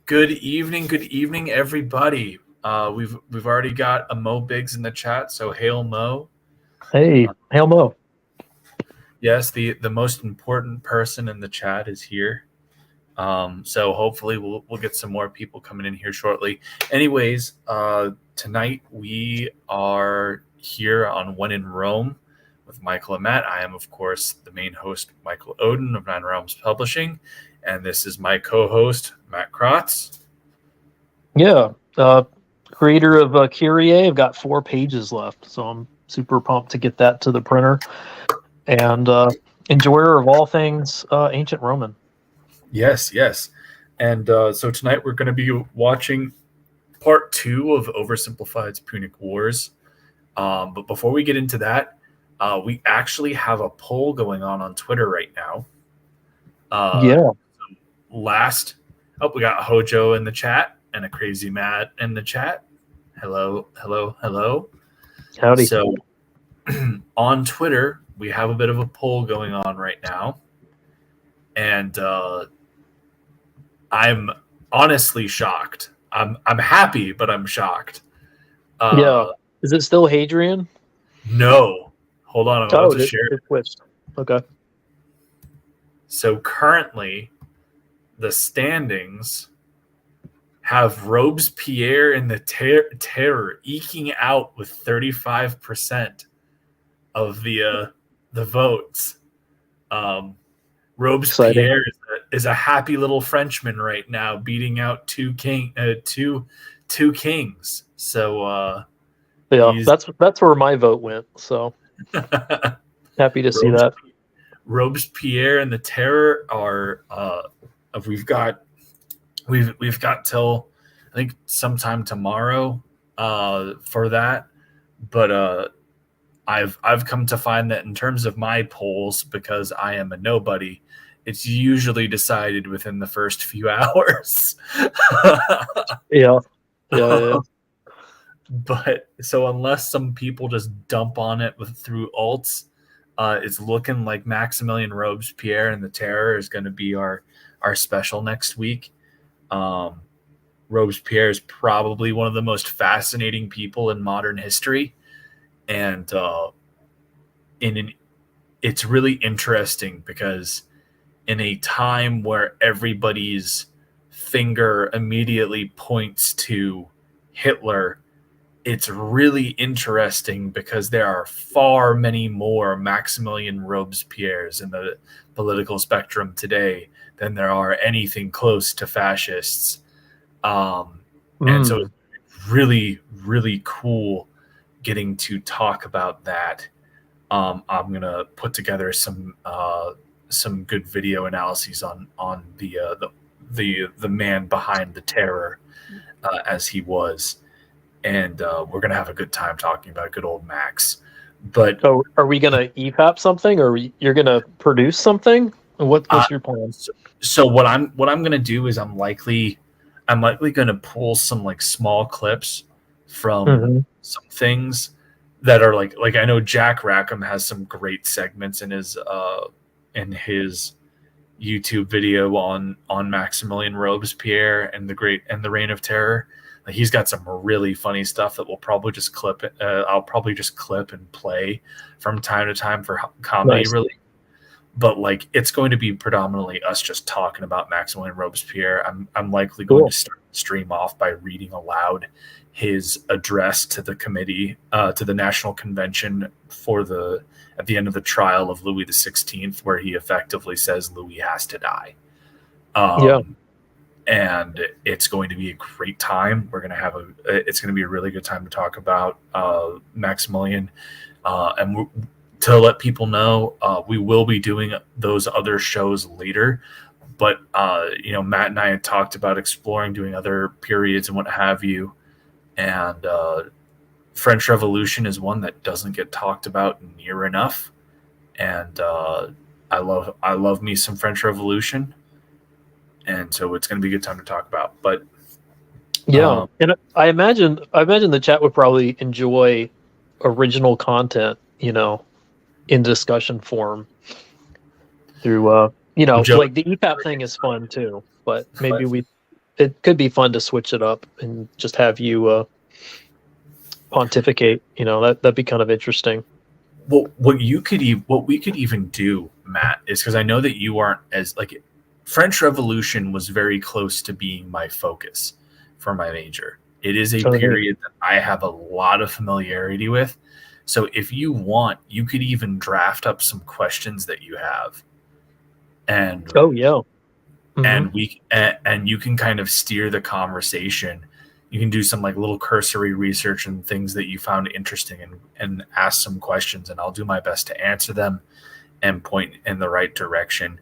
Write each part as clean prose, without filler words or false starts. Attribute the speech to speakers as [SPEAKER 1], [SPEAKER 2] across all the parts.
[SPEAKER 1] Good evening, everybody. We've already got a Mo Biggs in the chat, so hail Mo.
[SPEAKER 2] Hey, hail Mo.
[SPEAKER 1] Yes, the most important person in the chat is here. So hopefully we'll get some more people coming in here shortly. Anyways, tonight we are here on When in Rome with Michael and Matt. I am, of course, the main host, Michael Oden of Nine Realms Publishing, and this is my co-host, Matt Kratz.
[SPEAKER 2] Yeah, creator of Kyrie. I've got 4 pages left, so I'm super pumped to get that to the printer. And enjoyer of all things ancient Roman.
[SPEAKER 1] Yes. And so tonight we're going to be watching part 2 of Oversimplified's Punic Wars. But before we get into that, we actually have a poll going on Twitter right now.
[SPEAKER 2] Yeah.
[SPEAKER 1] We got Hojo in the chat and a Crazy Matt in the chat. Hello.
[SPEAKER 2] Howdy.
[SPEAKER 1] So on Twitter, we have a bit of a poll going on right now. And I'm honestly shocked. I'm happy, but I'm shocked.
[SPEAKER 2] Yeah. Is it still Hadrian?
[SPEAKER 1] No. Hold on. I'm about to share
[SPEAKER 2] it switched. Okay.
[SPEAKER 1] So currently, the standings have Robespierre and the Terror eking out with 35% of the votes. Robespierre is a happy little Frenchman right now, beating out two kings. So
[SPEAKER 2] yeah, that's where my vote went. So happy to see that.
[SPEAKER 1] Robespierre and the Terror are we've got till I think sometime tomorrow for that, but I've come to find that in terms of my polls, because I am a nobody, it's usually decided within the first few hours.
[SPEAKER 2] Yeah.
[SPEAKER 1] But so unless some people just dump on it through alts, it's looking like Maximilian Robespierre and the Terror is going to be our special next week. Robespierre is probably one of the most fascinating people in modern history. And it's really interesting because in a time where everybody's finger immediately points to Hitler, it's really interesting because there are far many more Maximilian Robespierres in the political spectrum today than there are anything close to fascists. And so it's really, really cool getting to talk about that. I'm gonna put together some good video analyses on the man behind the Terror as he was, and we're gonna have a good time talking about good old Max. But
[SPEAKER 2] so are we gonna EPAP something, or you're gonna produce something? What's your plan?
[SPEAKER 1] So what I'm gonna do is I'm likely gonna pull some like small clips from some things that are like I know Jack Rackham has some great segments in his YouTube video on Maximilian Robespierre and the Reign of Terror. Like, he's got some really funny stuff that we'll probably just clip. I'll probably just clip and play from time to time for comedy,
[SPEAKER 2] Nice.
[SPEAKER 1] really. But like, it's going to be predominantly us just talking about Maximilian Robespierre. I'm likely going to start the stream off by reading aloud his address to the committee, to the National Convention at the end of the trial of Louis XVI, where he effectively says Louis has to die. And it's going to be a great time. We're going to have it's going to be a really good time to talk about Maximilian, and to let people know, we will be doing those other shows later. But Matt and I had talked about exploring doing other periods and what have you. And French Revolution is one that doesn't get talked about near enough. And I love me some French Revolution. And so it's going to be a good time to talk about. But
[SPEAKER 2] and I imagine the chat would probably enjoy original content, in discussion form through like the EPAP thing is fun too, but maybe we it could be fun to switch it up and just have you pontificate. That'd be kind of interesting.
[SPEAKER 1] Well, what we could even do, Matt, is because I know that you aren't as like French Revolution was very close to being my focus for my major. It is a period that I have a lot of familiarity with. So if you want, you could even draft up some questions that you have, and
[SPEAKER 2] oh yeah,
[SPEAKER 1] and you can kind of steer the conversation. You can do some like little cursory research and things that you found interesting, and ask some questions, and I'll do my best to answer them and point in the right direction.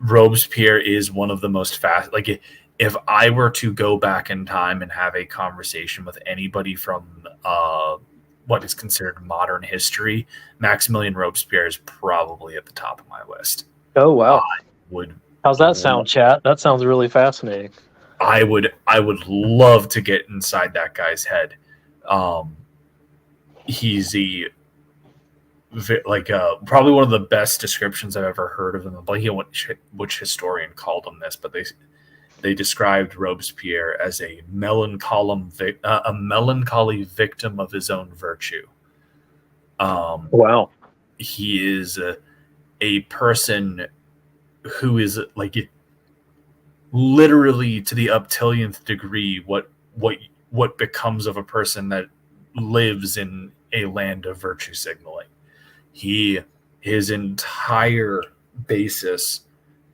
[SPEAKER 1] Robespierre is one of the most fast. Like if I were to go back in time and have a conversation with anybody from what is considered modern history, Maximilien Robespierre is probably at the top of my list.
[SPEAKER 2] Oh wow! How's that
[SPEAKER 1] would
[SPEAKER 2] sound, chat? That sounds really fascinating.
[SPEAKER 1] I would love to get inside that guy's head. He's probably one of the best descriptions I've ever heard of him. I forget which historian called him this, but they described Robespierre as a melancholy victim of his own virtue.
[SPEAKER 2] Wow.
[SPEAKER 1] He is a person who is like literally to the uptillionth degree what becomes of a person that lives in a land of virtue signaling. His entire basis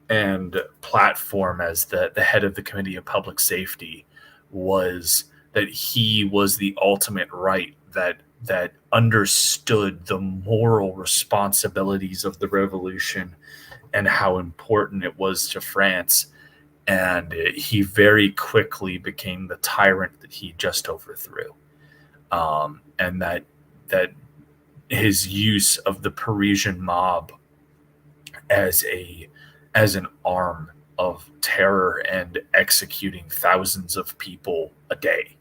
[SPEAKER 1] and platform as the head of the Committee of Public Safety was that he was the ultimate right that understood the moral responsibilities of the revolution and how important it was to France. And he very quickly became the tyrant that he just overthrew. And that his use of the Parisian mob as an arm of terror and executing thousands of people a day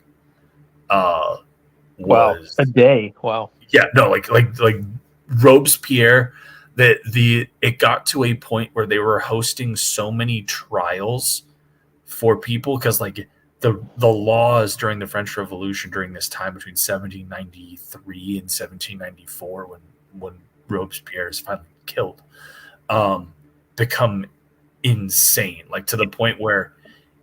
[SPEAKER 1] was
[SPEAKER 2] a day. Wow.
[SPEAKER 1] Yeah, no, like Robespierre, it got to a point where they were hosting so many trials for people because like the laws during the French Revolution during this time between 1793 and 1794 when Robespierre is finally killed become insane, like to the point where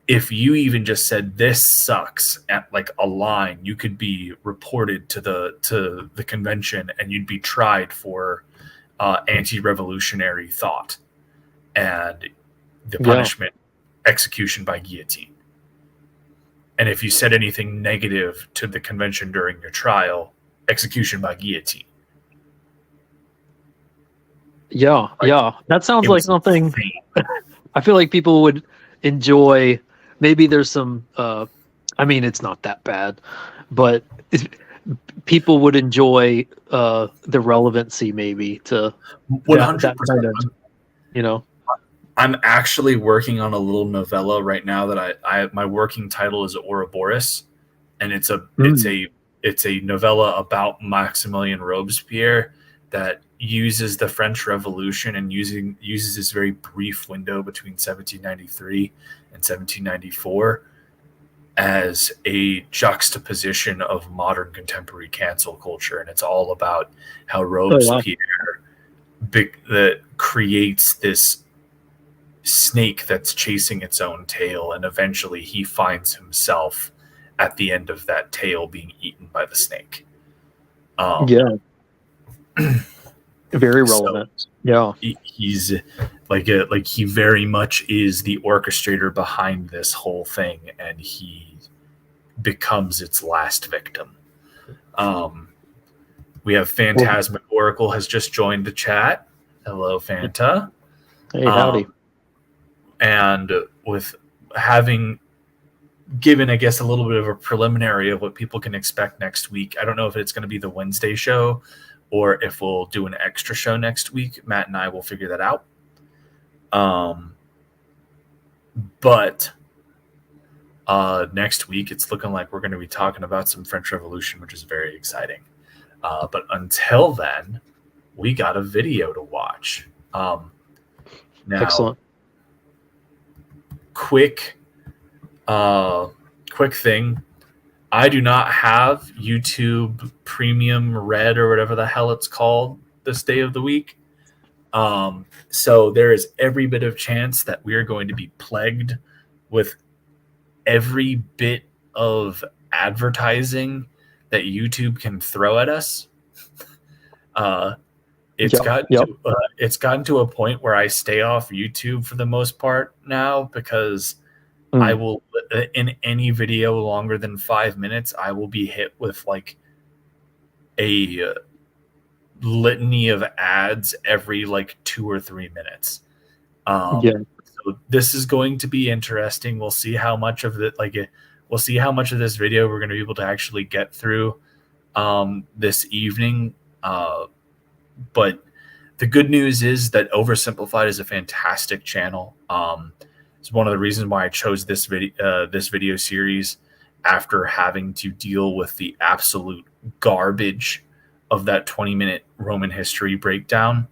[SPEAKER 1] if you even just said this sucks at like a line, you could be reported to the convention and you'd be tried for anti-revolutionary thought, and the punishment execution by guillotine. And if you said anything negative to the convention during your trial, execution by guillotine.
[SPEAKER 2] Yeah, that sounds like something I feel like people would enjoy. Maybe there's some it's not that bad, but people would enjoy the relevancy maybe to 100%. That kind of,
[SPEAKER 1] I'm actually working on a little novella right now that I my working title is Ouroboros, and it's a novella about Maximilien Robespierre that uses the French Revolution and uses this very brief window between 1793 and 1794 as a juxtaposition of modern contemporary cancel culture. And it's all about how Robespierre that creates this snake that's chasing its own tail, and eventually he finds himself at the end of that tail being eaten by the snake.
[SPEAKER 2] Very relevant. So
[SPEAKER 1] he's he very much is the orchestrator behind this whole thing, and he becomes its last victim. We have Phantasmagorical has just joined the chat. Hello, Fanta.
[SPEAKER 2] Hey, howdy.
[SPEAKER 1] And with having given, I guess, a little bit of a preliminary of what people can expect next week, I don't know if it's going to be the Wednesday show or if we'll do an extra show next week. Matt and I will figure that out. But next week, it's looking like we're going to be talking about some French Revolution, which is very exciting. But until then, we got a video to watch. Now,
[SPEAKER 2] excellent.
[SPEAKER 1] quick quick thing. I do not have YouTube Premium Red or whatever the hell it's called this day of the week. So there is every bit of chance that we are going to be plagued with every bit of advertising that YouTube can throw at us. It's gotten to a point where I stay off YouTube for the most part now, because I will, in any video longer than 5 minutes, I will be hit with like a litany of ads every like 2 or 3 minutes. So this is going to be interesting. We'll see how much of it, we'll see how much of this video we're going to be able to actually get through this evening. But the good news is that Oversimplified is a fantastic channel. It's one of the reasons why I chose this video series after having to deal with the absolute garbage of that 20-minute Roman history breakdown.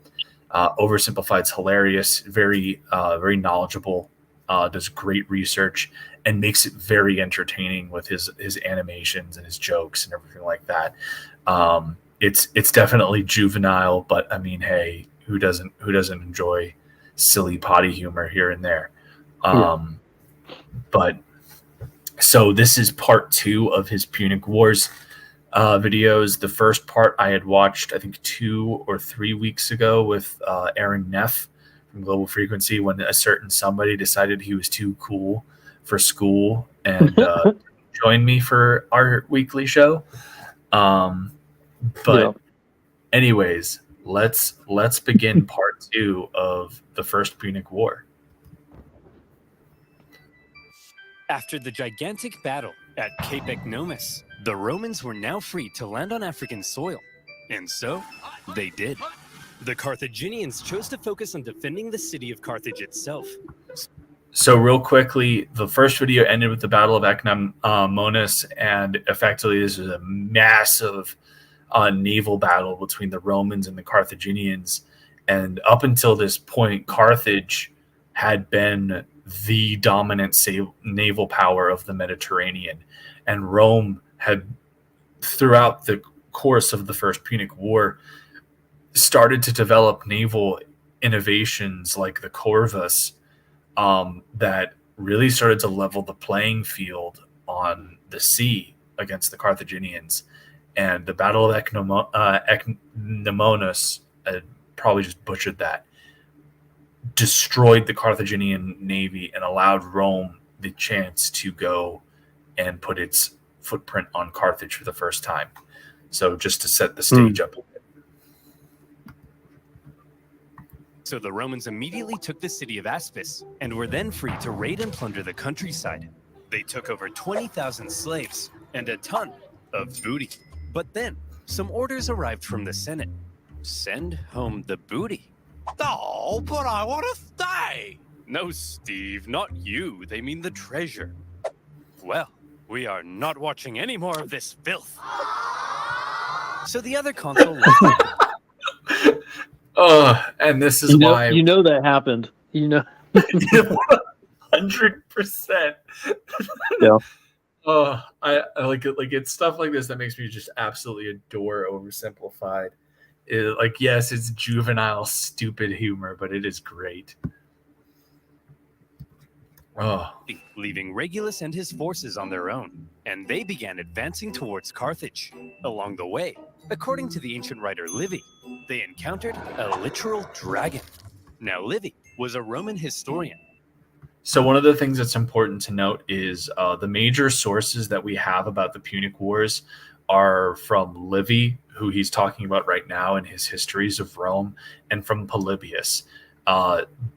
[SPEAKER 1] Oversimplified's hilarious, very knowledgeable, does great research, and makes it very entertaining with his animations and his jokes and everything like that. It's definitely juvenile, but I mean, hey, who doesn't enjoy silly potty humor here and there? But so this is part 2 of his Punic Wars videos. The first part I had watched, I think 2 or 3 weeks ago with Aaron Neff from Global Frequency, when a certain somebody decided he was too cool for school and joined me for our weekly show. Anyways, let's begin part 2 of the First Punic War.
[SPEAKER 3] After the gigantic battle at Cape Ecnomus, the Romans were now free to land on African soil. And so, they did. The Carthaginians chose to focus on defending the city of Carthage itself.
[SPEAKER 1] So real quickly, the first video ended with the Battle of Ecnomus, and effectively this is a massive naval battle between the Romans and the Carthaginians. And up until this point, Carthage had been the dominant naval power of the Mediterranean, and Rome had, throughout the course of the First Punic War, started to develop naval innovations like the corvus that really started to level the playing field on the sea against the Carthaginians. And the Battle of Ecnomus, I probably just butchered that, destroyed the Carthaginian navy and allowed Rome the chance to go and put its footprint on Carthage for the first time. So just to set the stage up a bit.
[SPEAKER 3] So the Romans immediately took the city of Aspis and were then free to raid and plunder the countryside. They took over 20,000 slaves and a ton of booty. But then some orders arrived from the Senate. Send home the booty.
[SPEAKER 4] Oh, but I want to stay.
[SPEAKER 3] No, Steve, not you. They mean the treasure. Well, we are not watching any more of this filth. So the other consul left.
[SPEAKER 1] And this is why
[SPEAKER 2] you know that happened.
[SPEAKER 1] 100%.
[SPEAKER 2] Yeah.
[SPEAKER 1] I like it. Like, it's stuff like this that makes me just absolutely adore Oversimplified. Yes, it's juvenile, stupid humor, but it is great.
[SPEAKER 3] Leaving Regulus and his forces on their own, and they began advancing towards Carthage. Along the way, according to the ancient writer Livy, they encountered a literal dragon. Now, Livy was a Roman historian.
[SPEAKER 1] So one of the things that's important to note is the major sources that we have about the Punic Wars are from Livy, who he's talking about right now in his histories of Rome, and from Polybius.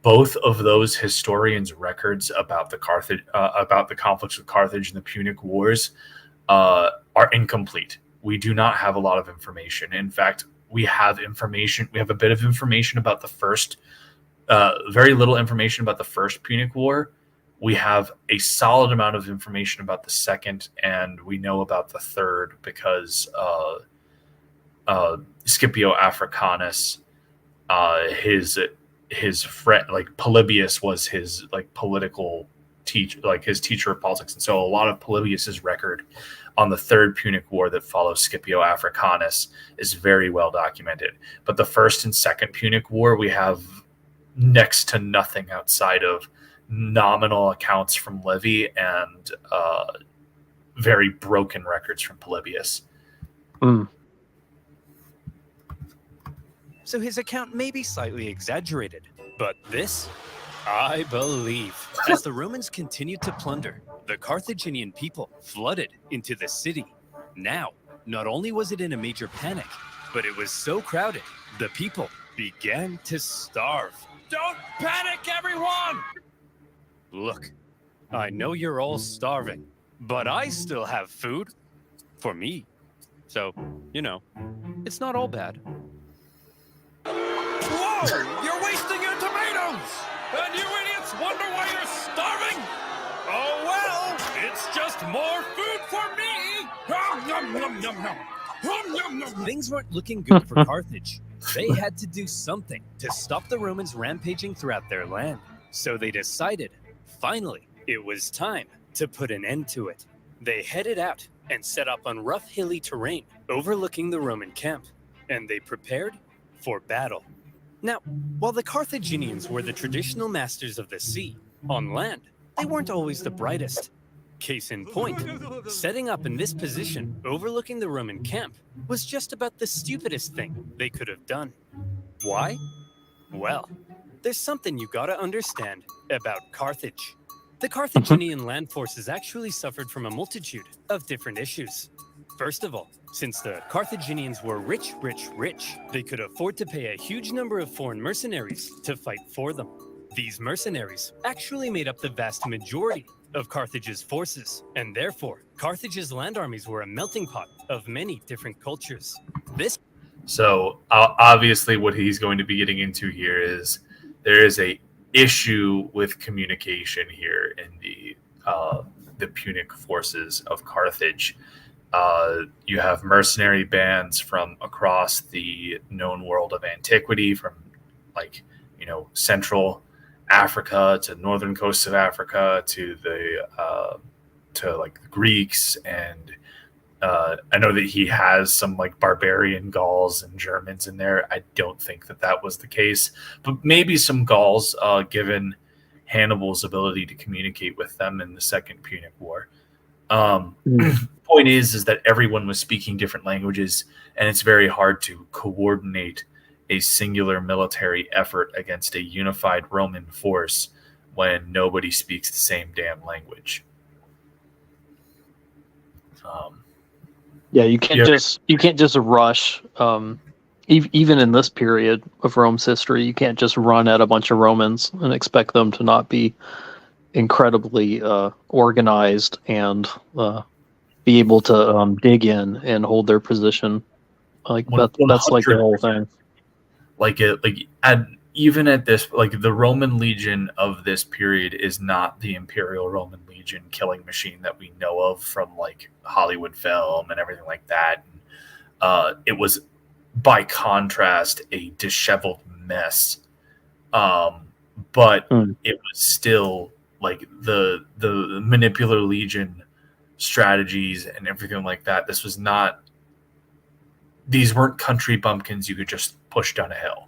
[SPEAKER 1] Both of those historians' records about the conflicts with Carthage and the Punic Wars are incomplete. We do not have a lot of information. In fact, we have information. We have a bit of information about the first, very little information about the First Punic War. We have a solid amount of information about the second, and we know about the third because Scipio Africanus, his friend, like Polybius, was his like political his teacher of politics. And so a lot of Polybius's record on the Third Punic War that follows Scipio Africanus is very well documented. But the First and Second Punic War, we have next to nothing outside of nominal accounts from Livy and very broken records from Polybius.
[SPEAKER 3] So his account may be slightly exaggerated, but this, I believe. As the Romans continued to plunder, the Carthaginian people flooded into the city. Now, not only was it in a major panic, but it was so crowded, the people began to starve.
[SPEAKER 4] Don't panic, everyone!
[SPEAKER 3] Look, I know you're all starving, but I still have food for me. So, it's not all bad.
[SPEAKER 4] Whoa! You're wasting your tomatoes! And you idiots wonder why you're starving? Oh well, it's just more food for me! Nom, nom, nom, nom. Nom, nom, nom.
[SPEAKER 3] Things weren't looking good for Carthage. They had to do something to stop the Romans rampaging throughout their land. So they decided, finally, it was time to put an end to it. They headed out and set up on rough, hilly terrain overlooking the Roman camp, and they prepared for battle. Now, while the Carthaginians were the traditional masters of the sea, on land, they weren't always the brightest. Case in point, setting up in this position overlooking the Roman camp was just about the stupidest thing they could have done. Why? Well, there's something you gotta understand about Carthage. The Carthaginian land forces actually suffered from a multitude of different issues. First of all, since the Carthaginians were rich, they could afford to pay a huge number of foreign mercenaries to fight for them. These mercenaries actually made up the vast majority of Carthage's forces, and therefore, Carthage's land armies were a melting pot of many different cultures.
[SPEAKER 1] So obviously what he's going to be getting into here is there is a issue with communication here in the Punic forces of Carthage. You have mercenary bands from across the known world of antiquity, from Central Africa to northern coast of Africa to the Greeks, and I know that he has some barbarian Gauls and Germans in there. I don't think that was the case, but maybe some Gauls, given Hannibal's ability to communicate with them in the Second Punic War. Point is that everyone was speaking different languages, and it's very hard to coordinate a singular military effort against a unified Roman force when nobody speaks the same damn language.
[SPEAKER 2] Yeah, you can't just rush. Even in this period of Rome's history, you can't just run at a bunch of Romans and expect them to not be incredibly organized and be able to dig in and hold their position. That's like the whole thing.
[SPEAKER 1] Even at this, the Roman legion of this period is not the Imperial Roman Legion killing machine that we know of from Hollywood film and everything like that. It was, by contrast, a disheveled mess. But it was still the manipular legion strategies and everything like that. These weren't country bumpkins you could just push down a hill.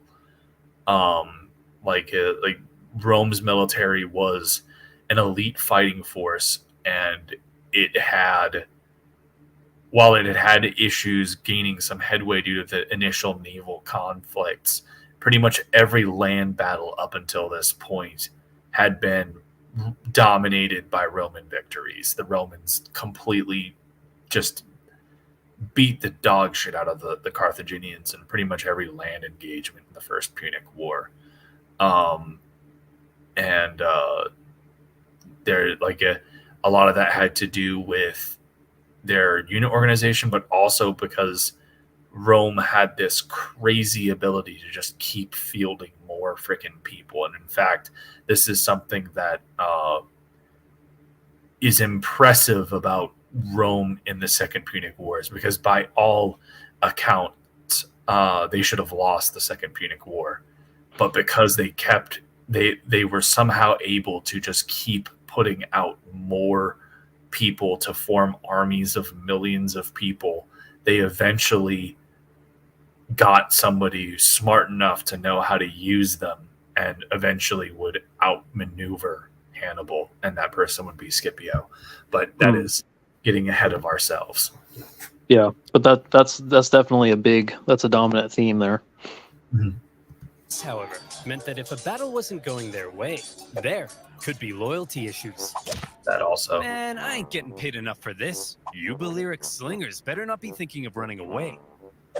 [SPEAKER 1] Rome's military was an elite fighting force, and while it had issues gaining some headway due to the initial naval conflicts, pretty much every land battle up until this point had been dominated by Roman victories. The Romans completely just beat the dog shit out of the Carthaginians in pretty much every land engagement in the First Punic War. A lot of that had to do with their unit organization, but also because Rome had this crazy ability to just keep fielding more freaking people. And in fact, this is something that is impressive about Rome in the Second Punic Wars, because by all accounts, they should have lost the Second Punic War. But because they were somehow able to just keep putting out more people to form armies of millions of people, they eventually got somebody who's smart enough to know how to use them and eventually would outmaneuver Hannibal, and that person would be Scipio. But that is getting ahead of ourselves.
[SPEAKER 2] Yeah, but that's definitely that's a dominant theme there.
[SPEAKER 1] Mm-hmm.
[SPEAKER 3] This, however, meant that if a battle wasn't going their way, there could be loyalty issues.
[SPEAKER 1] That also.
[SPEAKER 3] Man, I ain't getting paid enough for this. You Balearic slingers better not be thinking of running away.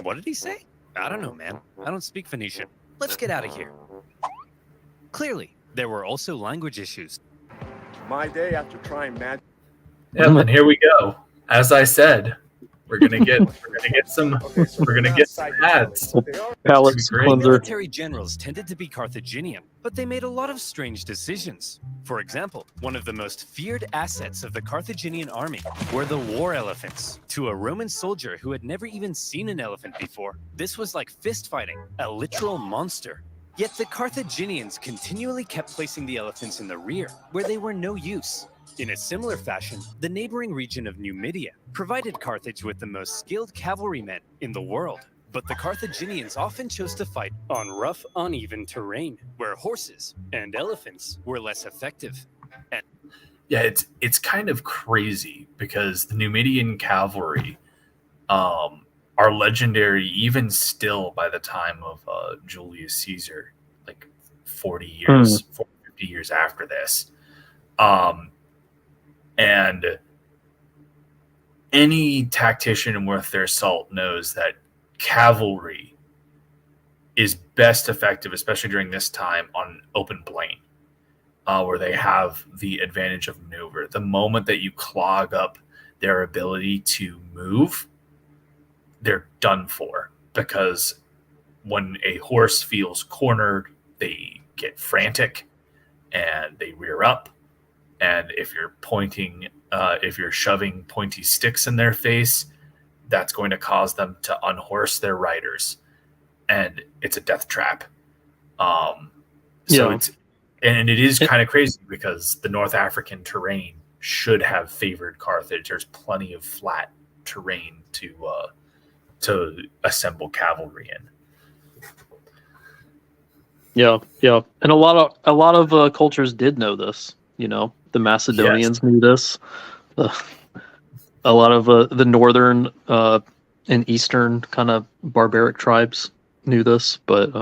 [SPEAKER 3] What did he say? I don't know, man. I don't speak Phoenician. Let's get out of here. Clearly, there were also language issues.
[SPEAKER 5] My day after trying magic.
[SPEAKER 1] Yeah, and here we go. As I said, we're gonna get some ads.
[SPEAKER 2] Palette
[SPEAKER 3] The
[SPEAKER 2] cleanser.
[SPEAKER 3] military generals tended to be Carthaginian, but they made a lot of strange decisions. For example, one of the most feared assets of the Carthaginian army were the war elephants. To a Roman soldier who had never even seen an elephant before, this was like fist fighting, a literal monster. Yet the Carthaginians continually kept placing the elephants in the rear, where they were no use. In a similar fashion, the neighboring region of Numidia provided Carthage with the most skilled cavalrymen in the world. But the Carthaginians often chose to fight on rough, uneven terrain, where horses and elephants were less effective.
[SPEAKER 1] Yeah, it's kind of crazy because the Numidian cavalry are legendary even still by the time of Julius Caesar, like 40 years, 50 years after this. And any tactician worth their salt knows that cavalry is best effective, especially during this time, on open plain, where they have the advantage of maneuver. The moment that you clog up their ability to move, they're done for, because when a horse feels cornered, they get frantic and they rear up. And if you're shoving pointy sticks in their face, that's going to cause them to unhorse their riders, and it's a death trap. It is kind of crazy because the North African terrain should have favored Carthage. There's plenty of flat terrain to assemble cavalry in.
[SPEAKER 2] Yeah, and a lot of cultures did know this. You know, the Macedonians knew this. A lot of the northern and eastern kind of barbaric tribes knew this, but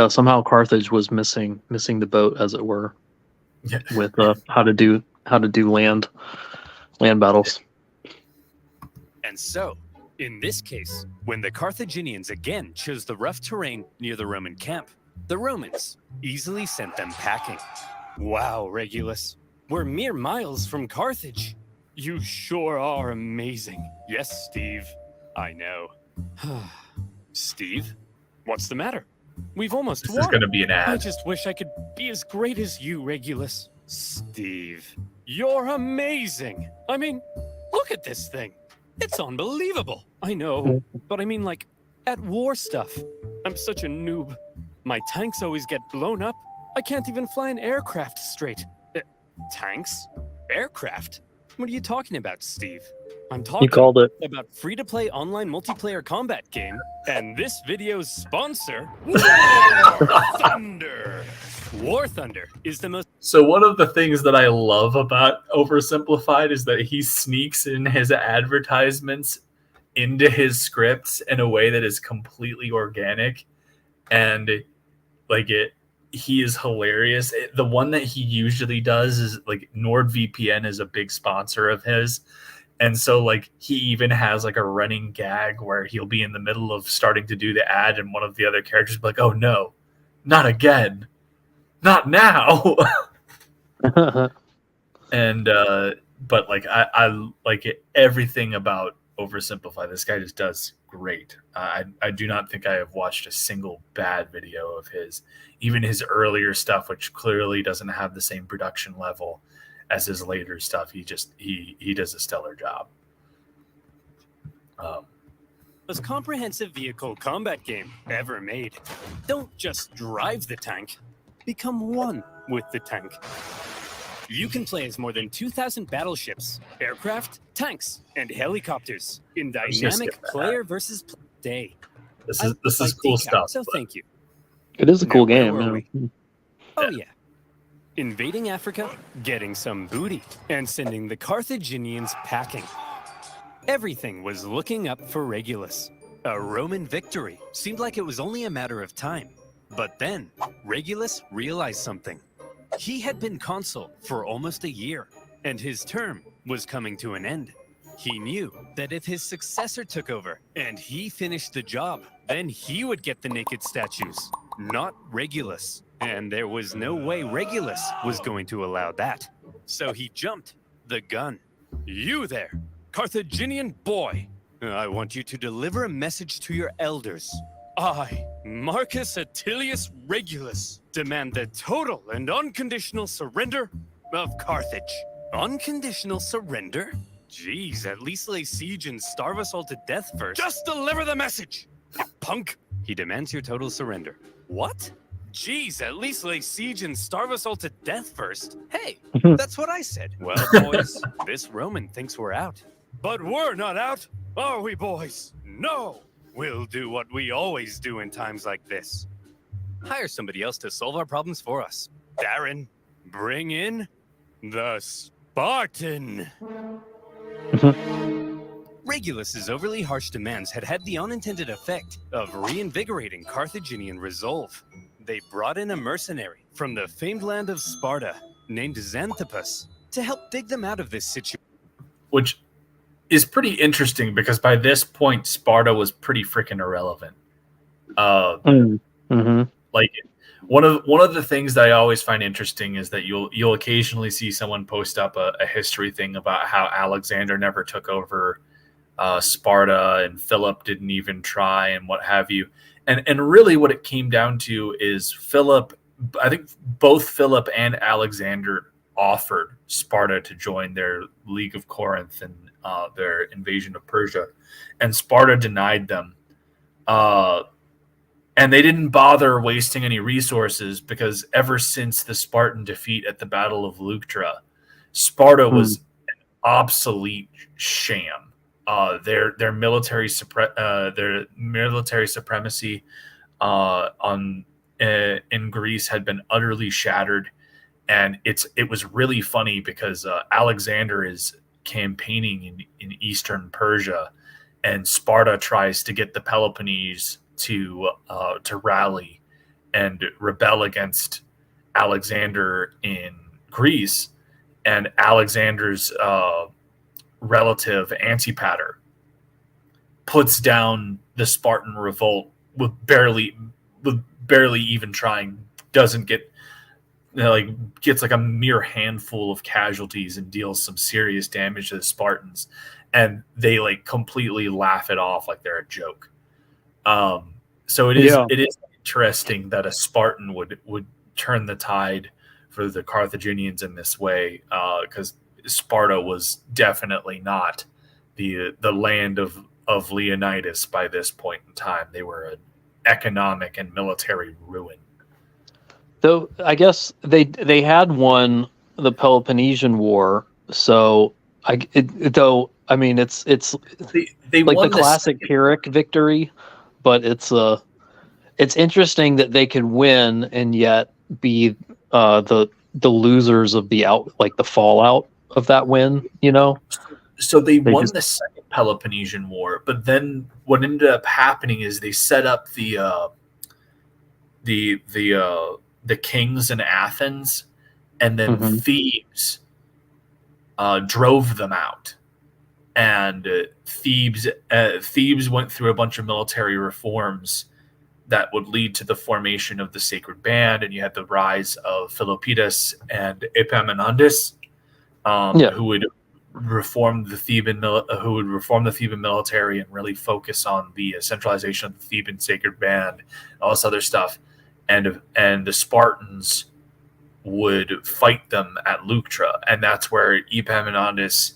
[SPEAKER 2] somehow Carthage was missing the boat, as it were, with how to do land battles.
[SPEAKER 3] And so, in this case, when the Carthaginians again chose the rough terrain near the Roman camp, the Romans easily sent them packing. Wow, Regulus, we're mere miles from Carthage. You sure are amazing. Yes, Steve, I know. Steve, what's the matter? We've almost won.
[SPEAKER 1] This is going to be an ad.
[SPEAKER 3] I just wish I could be as great as you, Regulus. Steve, you're amazing. I mean, look at this thing. It's unbelievable. I know, but I mean, like, at war stuff. I'm such a noob. My tanks always get blown up. I can't even fly an aircraft straight. Tanks? Aircraft? What are you talking about, Steve? I'm talking about free-to-play online multiplayer combat game, and this video's sponsor, War Thunder. War Thunder is the most...
[SPEAKER 1] So one of the things that I love about Oversimplified is that he sneaks in his advertisements into his scripts in a way that is completely organic, and he is hilarious. The one that he usually does is like NordVPN is a big sponsor of his. And so like he even has like a running gag where he'll be in the middle of starting to do the ad and one of the other characters will be like, oh no, not again. Not now. And but like I like it, everything about Oversimplify. This guy just does great. I do not think I have watched a single bad video of his. Even his earlier stuff, which clearly doesn't have the same production level as his later stuff, he does a stellar job.
[SPEAKER 3] Most comprehensive vehicle combat game ever made. Don't just drive the tank, become one with the tank. You can play as more than 2,000 battleships, aircraft, tanks, and helicopters in
[SPEAKER 1] just
[SPEAKER 3] dynamic
[SPEAKER 1] skip that.
[SPEAKER 3] player versus day.
[SPEAKER 1] This
[SPEAKER 3] I
[SPEAKER 1] is
[SPEAKER 3] like
[SPEAKER 1] cool
[SPEAKER 3] decap,
[SPEAKER 1] stuff.
[SPEAKER 3] So
[SPEAKER 1] but-
[SPEAKER 3] thank you.
[SPEAKER 2] It is a cool
[SPEAKER 3] Now, where
[SPEAKER 2] game.
[SPEAKER 3] were
[SPEAKER 2] Yeah.
[SPEAKER 3] Oh yeah. Invading Africa, getting some booty, and sending the Carthaginians packing. Everything was looking up for Regulus. A Roman victory seemed like it was only a matter of time. But then, Regulus realized something. He had been consul for almost a year, and his term was coming to an end. He knew that if his successor took over and he finished the job, then he would get the naked statues, not Regulus. And there was no way Regulus was going to allow that. So he jumped the gun. You there, Carthaginian boy. I want you to deliver a message to your elders. I, Marcus Attilius Regulus, demand the total and unconditional surrender of Carthage. Unconditional surrender? Jeez, at least lay siege and starve us all to death first. Just deliver the message, you punk! He demands your total surrender. What? Jeez, at least lay siege and starve us all to death first. Hey, that's what I said. Well, boys, this Roman thinks we're out. But we're not out, are we, boys? No! We'll do what we always do in times like this. Hire somebody else to solve our problems for us. Darren, bring in the Spartan. Regulus's overly harsh demands had had the unintended effect of reinvigorating Carthaginian resolve. They brought in a mercenary from the famed land of Sparta named Xanthippus to help dig them out of this situation.
[SPEAKER 1] Which is pretty interesting because by this point, Sparta was pretty freaking irrelevant. Like one of the things that I always find interesting is that you'll occasionally see someone post up a history thing about how Alexander never took over Sparta and Philip didn't even try and what have you. And really what it came down to is Philip, I think both Philip and Alexander offered Sparta to join their League of Corinth and their invasion of Persia, and Sparta denied them. And they didn't bother wasting any resources because ever since the Spartan defeat at the Battle of Leuctra, Sparta was an obsolete sham. Their military supremacy in Greece had been utterly shattered, and it was really funny because Alexander is campaigning in eastern Persia, and Sparta tries to get the Peloponnese to rally and rebel against Alexander in Greece, and Alexander's relative Antipater puts down the Spartan revolt with barely even trying, doesn't get gets like a mere handful of casualties and deals some serious damage to the Spartans, and they like completely laugh it off like they're a joke. So it is interesting that a Spartan would turn the tide for the Carthaginians in this way, because Sparta was definitely not the land of Leonidas by this point in time. They were an economic and military ruin.
[SPEAKER 2] Though I guess they had won the Peloponnesian War, so it's
[SPEAKER 1] They
[SPEAKER 2] like
[SPEAKER 1] won
[SPEAKER 2] the classic Pyrrhic victory, but it's interesting that they could win and yet be the losers of the fallout of that win.
[SPEAKER 1] So they won the Second Peloponnesian War, but then what ended up happening is they set up the kings in Athens, and then Thebes drove them out. And Thebes went through a bunch of military reforms that would lead to the formation of the Sacred Band, and you had the rise of Philopaeus and Epaminondas, who would reform the Theban military and really focus on the centralization of the Theban Sacred Band, and all this other stuff. And the Spartans would fight them at Leuctra, and that's where Epaminondas,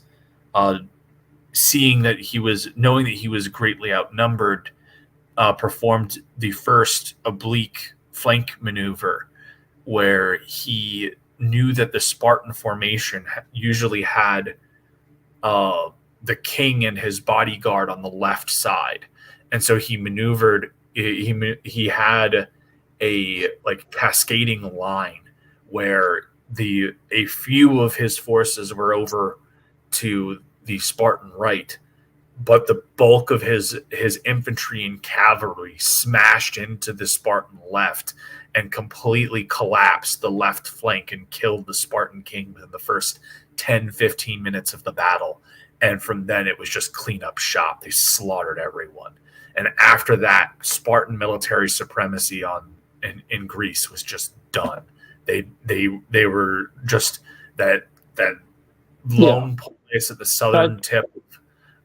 [SPEAKER 1] knowing that he was greatly outnumbered, performed the first oblique flank maneuver, where he knew that the Spartan formation usually had the king and his bodyguard on the left side, and so he maneuvered. He had a like cascading line where a few of his forces were over to the Spartan right, but the bulk of his infantry and cavalry smashed into the Spartan left and completely collapsed the left flank and killed the Spartan king within the first 10-15 minutes of the battle. And from then it was just clean up shop. They slaughtered everyone. And after that, Spartan military supremacy in Greece was just done. They were just that lone place at the southern tip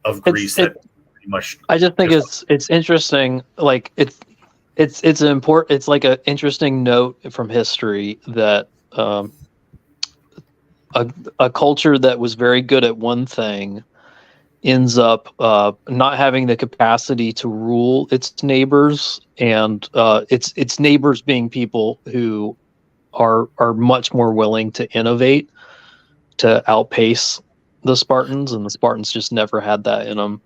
[SPEAKER 1] of Greece that pretty much.
[SPEAKER 2] I just think it's interesting. Like it's important. It's like an interesting note from history that a culture that was very good at one thing ends up not having the capacity to rule its neighbors, and its neighbors being people who are much more willing to innovate to outpace the Spartans, and the Spartans just never had that in them.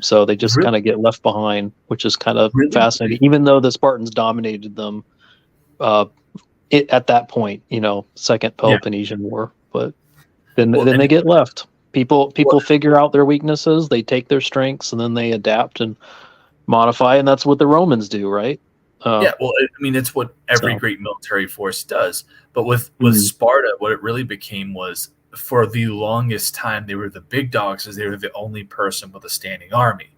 [SPEAKER 2] So they just kind of get left behind, which is kind of fascinating, even though the Spartans dominated them at that point, Second Peloponnesian War. But then they get left. People figure out their weaknesses, they take their strengths, and then they adapt and modify, and that's what the Romans do, right?
[SPEAKER 1] It's what every great military force does. But with Sparta, what it really became was, for the longest time, they were the big dogs, as they were the only person with a standing army.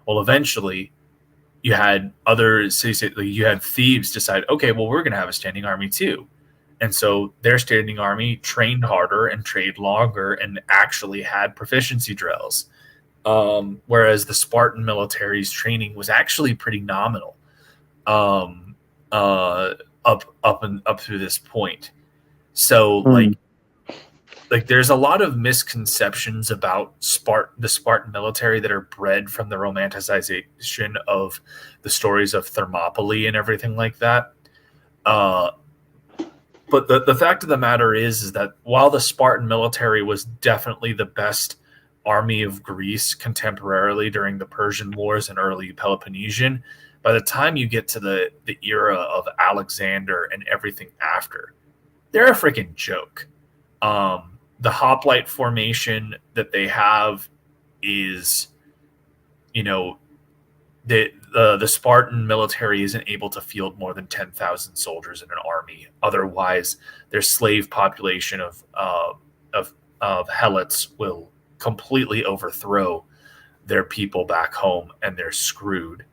[SPEAKER 1] Well, eventually, you had other cities, you had Thebes decide, okay, well, we're going to have a standing army too. And so their standing army trained harder and trained longer and actually had proficiency drills. Whereas the Spartan military's training was actually pretty nominal up through this point. So like there's a lot of misconceptions about the Spartan military that are bred from the romanticization of the stories of Thermopylae and everything like that. But the fact of the matter is that while the Spartan military was definitely the best army of Greece contemporarily during the Persian Wars and early Peloponnesian, by the time you get to the era of Alexander and everything after, they're a freaking joke. The hoplite formation that they have is, the Spartan military isn't able to field more than 10,000 soldiers in an army. Otherwise, their slave population of helots will completely overthrow their people back home, and they're screwed.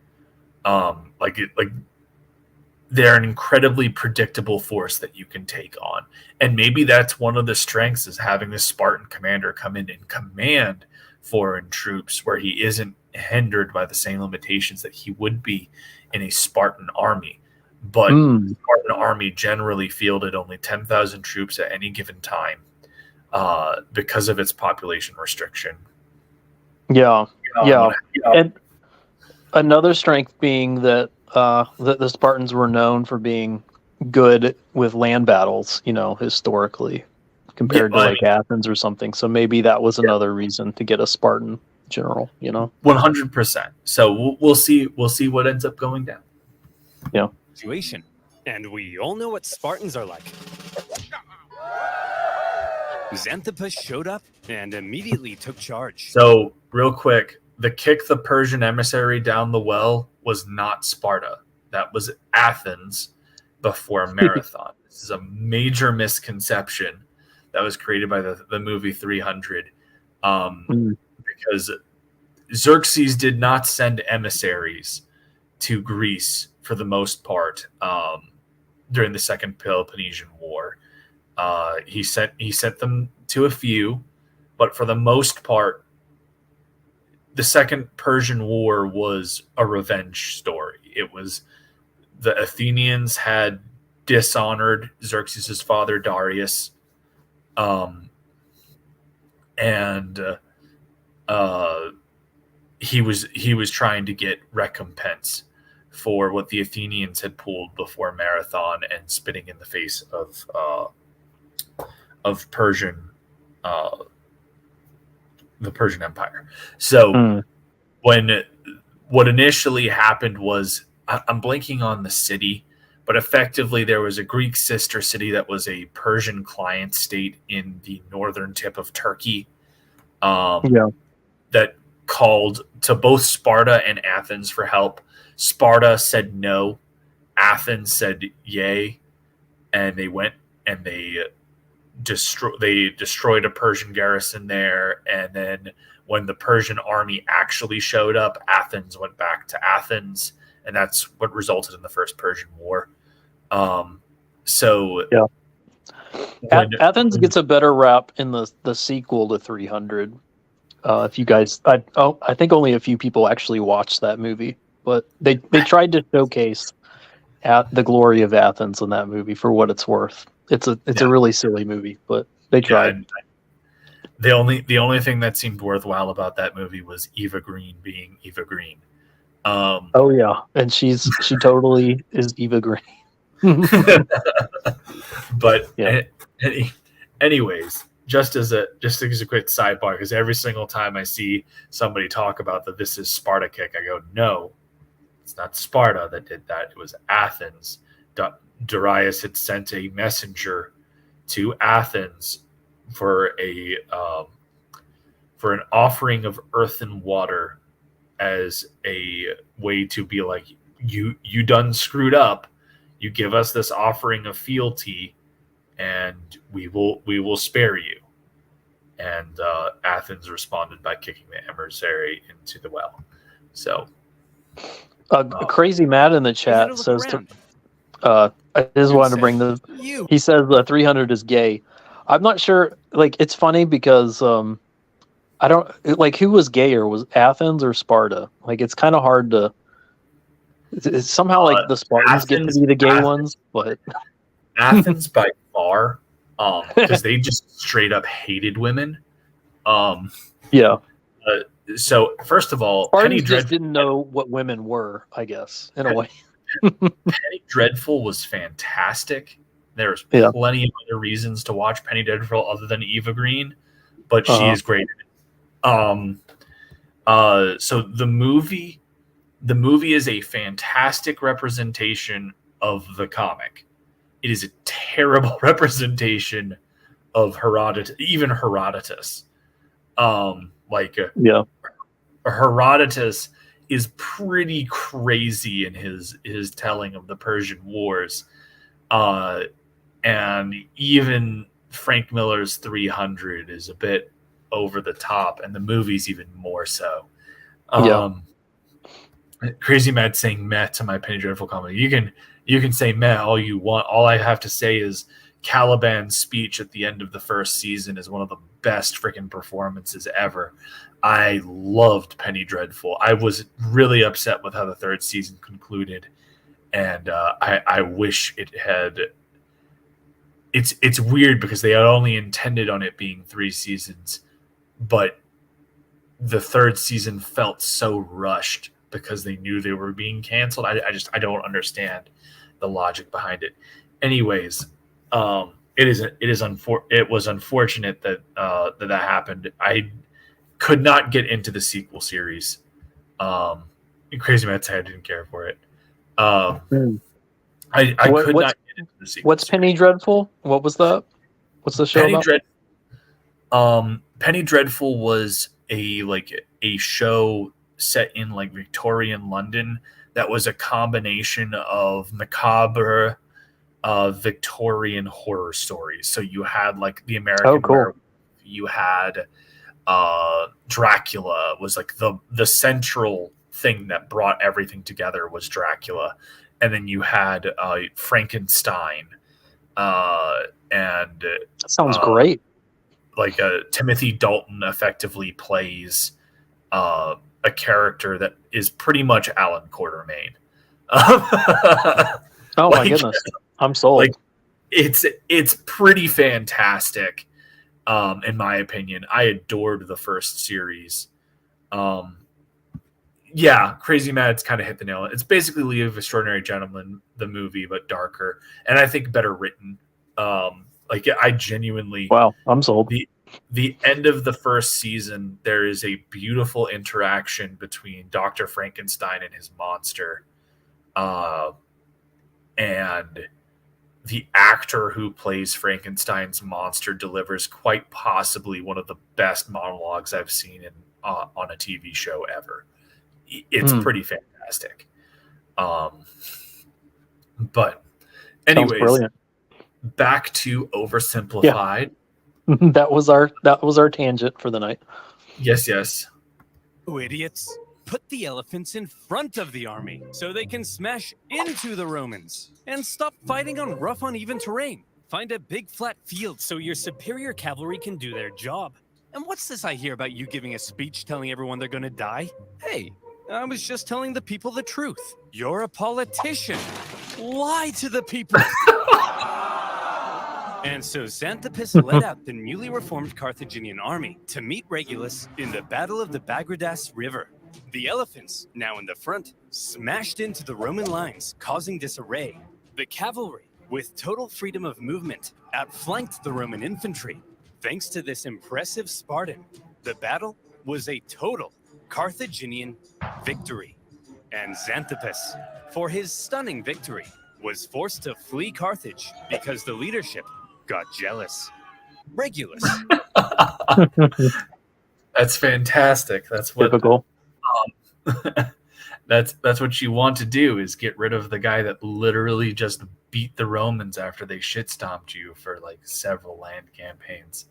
[SPEAKER 1] They're an incredibly predictable force that you can take on. And maybe that's one of the strengths, is having this Spartan commander come in and command foreign troops, where he isn't hindered by the same limitations that he would be in a Spartan army. But the Spartan army generally fielded only 10,000 troops at any given time because of its population restriction.
[SPEAKER 2] Yeah. And another strength being that the Spartans were known for being good with land battles, historically, compared to Athens or something. So maybe that was another reason to get a Spartan general,
[SPEAKER 1] 100%. So we'll see what ends up going down.
[SPEAKER 2] Yeah.
[SPEAKER 3] Situation. And we all know what Spartans are like. Xanthippus showed up and immediately took charge.
[SPEAKER 1] So real quick, kick the Persian emissary down the well was not Sparta. That was Athens before Marathon. This is a major misconception that was created by the movie 300, because Xerxes did not send emissaries to Greece for the most part during the Second Peloponnesian War. He sent them to a few, but for the most part, the Second Persian War was a revenge story. It was the Athenians had dishonored Xerxes' father Darius, and he was trying to get recompense for what the Athenians had pulled before Marathon and spitting in the face of of the Persian Empire. So what initially happened was, I'm blanking on the city, but effectively there was a Greek sister city that was a Persian client state in the northern tip of Turkey, that called to both Sparta and Athens for help. Sparta said no. Athens said yay, and they went and they destroyed a Persian garrison there. And then when the Persian army actually showed up, Athens went back to Athens, and that's what resulted in the First Persian War.
[SPEAKER 2] Athens gets a better rap in the sequel to 300. If you guys, I think only a few people actually watched that movie, but they tried to showcase the glory of Athens in that movie for what it's worth. It's a really silly movie, but they tried.
[SPEAKER 1] The only thing that seemed worthwhile about that movie was Eva Green being Eva Green.
[SPEAKER 2] And she totally is Eva Green.
[SPEAKER 1] But anyways, just as a quick sidebar, because every single time I see somebody talk about that this is Sparta kick, I go, no, it's not Sparta that did that. It was Athens. Darius had sent a messenger to Athens for an offering of earth and water, as a way to be like, you done screwed up. You give us this offering of fealty, and we will spare you. And Athens responded by kicking the emissary into the well. So,
[SPEAKER 2] Crazy Matt in the chat says, I just wanted to bring this. He says 300 is gay. I'm not sure. Like, it's funny because I don't like who was gayer, was Athens or Sparta? Like, it's kind of hard to. It's somehow like the Spartans get to be the gay ones, but
[SPEAKER 1] Athens by far, because they just straight up hated women. So first of all,
[SPEAKER 2] Spartans just didn't know what women were, I guess, in a way.
[SPEAKER 1] Penny Dreadful was fantastic. There's plenty of other reasons to watch Penny Dreadful other than Eva Green, but she is great. So the movie is a fantastic representation of the comic. It is a terrible representation of Herodotus, even Herodotus. Herodotus is pretty crazy in his telling of the Persian Wars. And even Frank Miller's 300 is a bit over the top, and the movie's even more so. Crazy Mad saying meh to my Penny Dreadful comedy. You can say meh all you want. All I have to say is Caliban's speech at the end of the first season is one of the best freaking performances ever. I loved Penny Dreadful. I was really upset with how the third season concluded, and I wish it had. It's weird because they had only intended on it being 3 seasons, but the third season felt so rushed because they knew they were being canceled. I don't understand the logic behind it. Anyways, it was unfortunate that that happened. I could not get into the sequel series. Crazy Matt said I didn't care for it. I could not get into the sequel.
[SPEAKER 2] What's Penny Dreadful? What was that? What's the show about?
[SPEAKER 1] Penny Dreadful was a show set in like Victorian London that was a combination of macabre Victorian horror stories. So you had like the American Werewolf, you had Dracula was like the central thing that brought everything together was Dracula, and then you had Frankenstein, and
[SPEAKER 2] sounds great.
[SPEAKER 1] Like Timothy Dalton effectively plays a character that is pretty much Alan Quatermain.
[SPEAKER 2] Oh my goodness, I'm sold.
[SPEAKER 1] Like it's pretty fantastic, in my opinion. I adored the first series. Crazy Mad's kind of hit the nail. It's basically League of Extraordinary Gentlemen, the movie, but darker, and I think better written. Like, I genuinely,
[SPEAKER 2] Wow, I'm sold.
[SPEAKER 1] the end of the first season, there is a beautiful interaction between Dr. Frankenstein and his monster. And the actor who plays Frankenstein's monster delivers quite possibly one of the best monologues I've seen on a TV show ever. It's pretty fantastic. But anyways,
[SPEAKER 2] brilliant.
[SPEAKER 1] Back to Oversimplified.
[SPEAKER 2] That was our tangent for the night.
[SPEAKER 1] Yes.
[SPEAKER 3] Oh, idiots. Put the elephants in front of the army so they can smash into the Romans and stop fighting on rough, uneven terrain. Find a big flat field so your superior cavalry can do their job. And what's this I hear about you giving a speech telling everyone they're gonna die? Hey, I was just telling the people the truth. You're a politician. Lie to the people. And so Xanthippus led out the newly reformed Carthaginian army to meet Regulus in the Battle of the Bagridas River. The elephants, now in the front, smashed into the Roman lines, causing disarray. The cavalry, with total freedom of movement, outflanked the Roman infantry. Thanks to this impressive Spartan, the battle was a total Carthaginian victory. And Xanthippus, for his stunning victory, was forced to flee Carthage because the leadership got jealous. Regulus.
[SPEAKER 1] That's fantastic. That's what
[SPEAKER 2] Typical.
[SPEAKER 1] that's what you want to do, is get rid of the guy that literally just beat the Romans after they shit stomped you for like several land campaigns.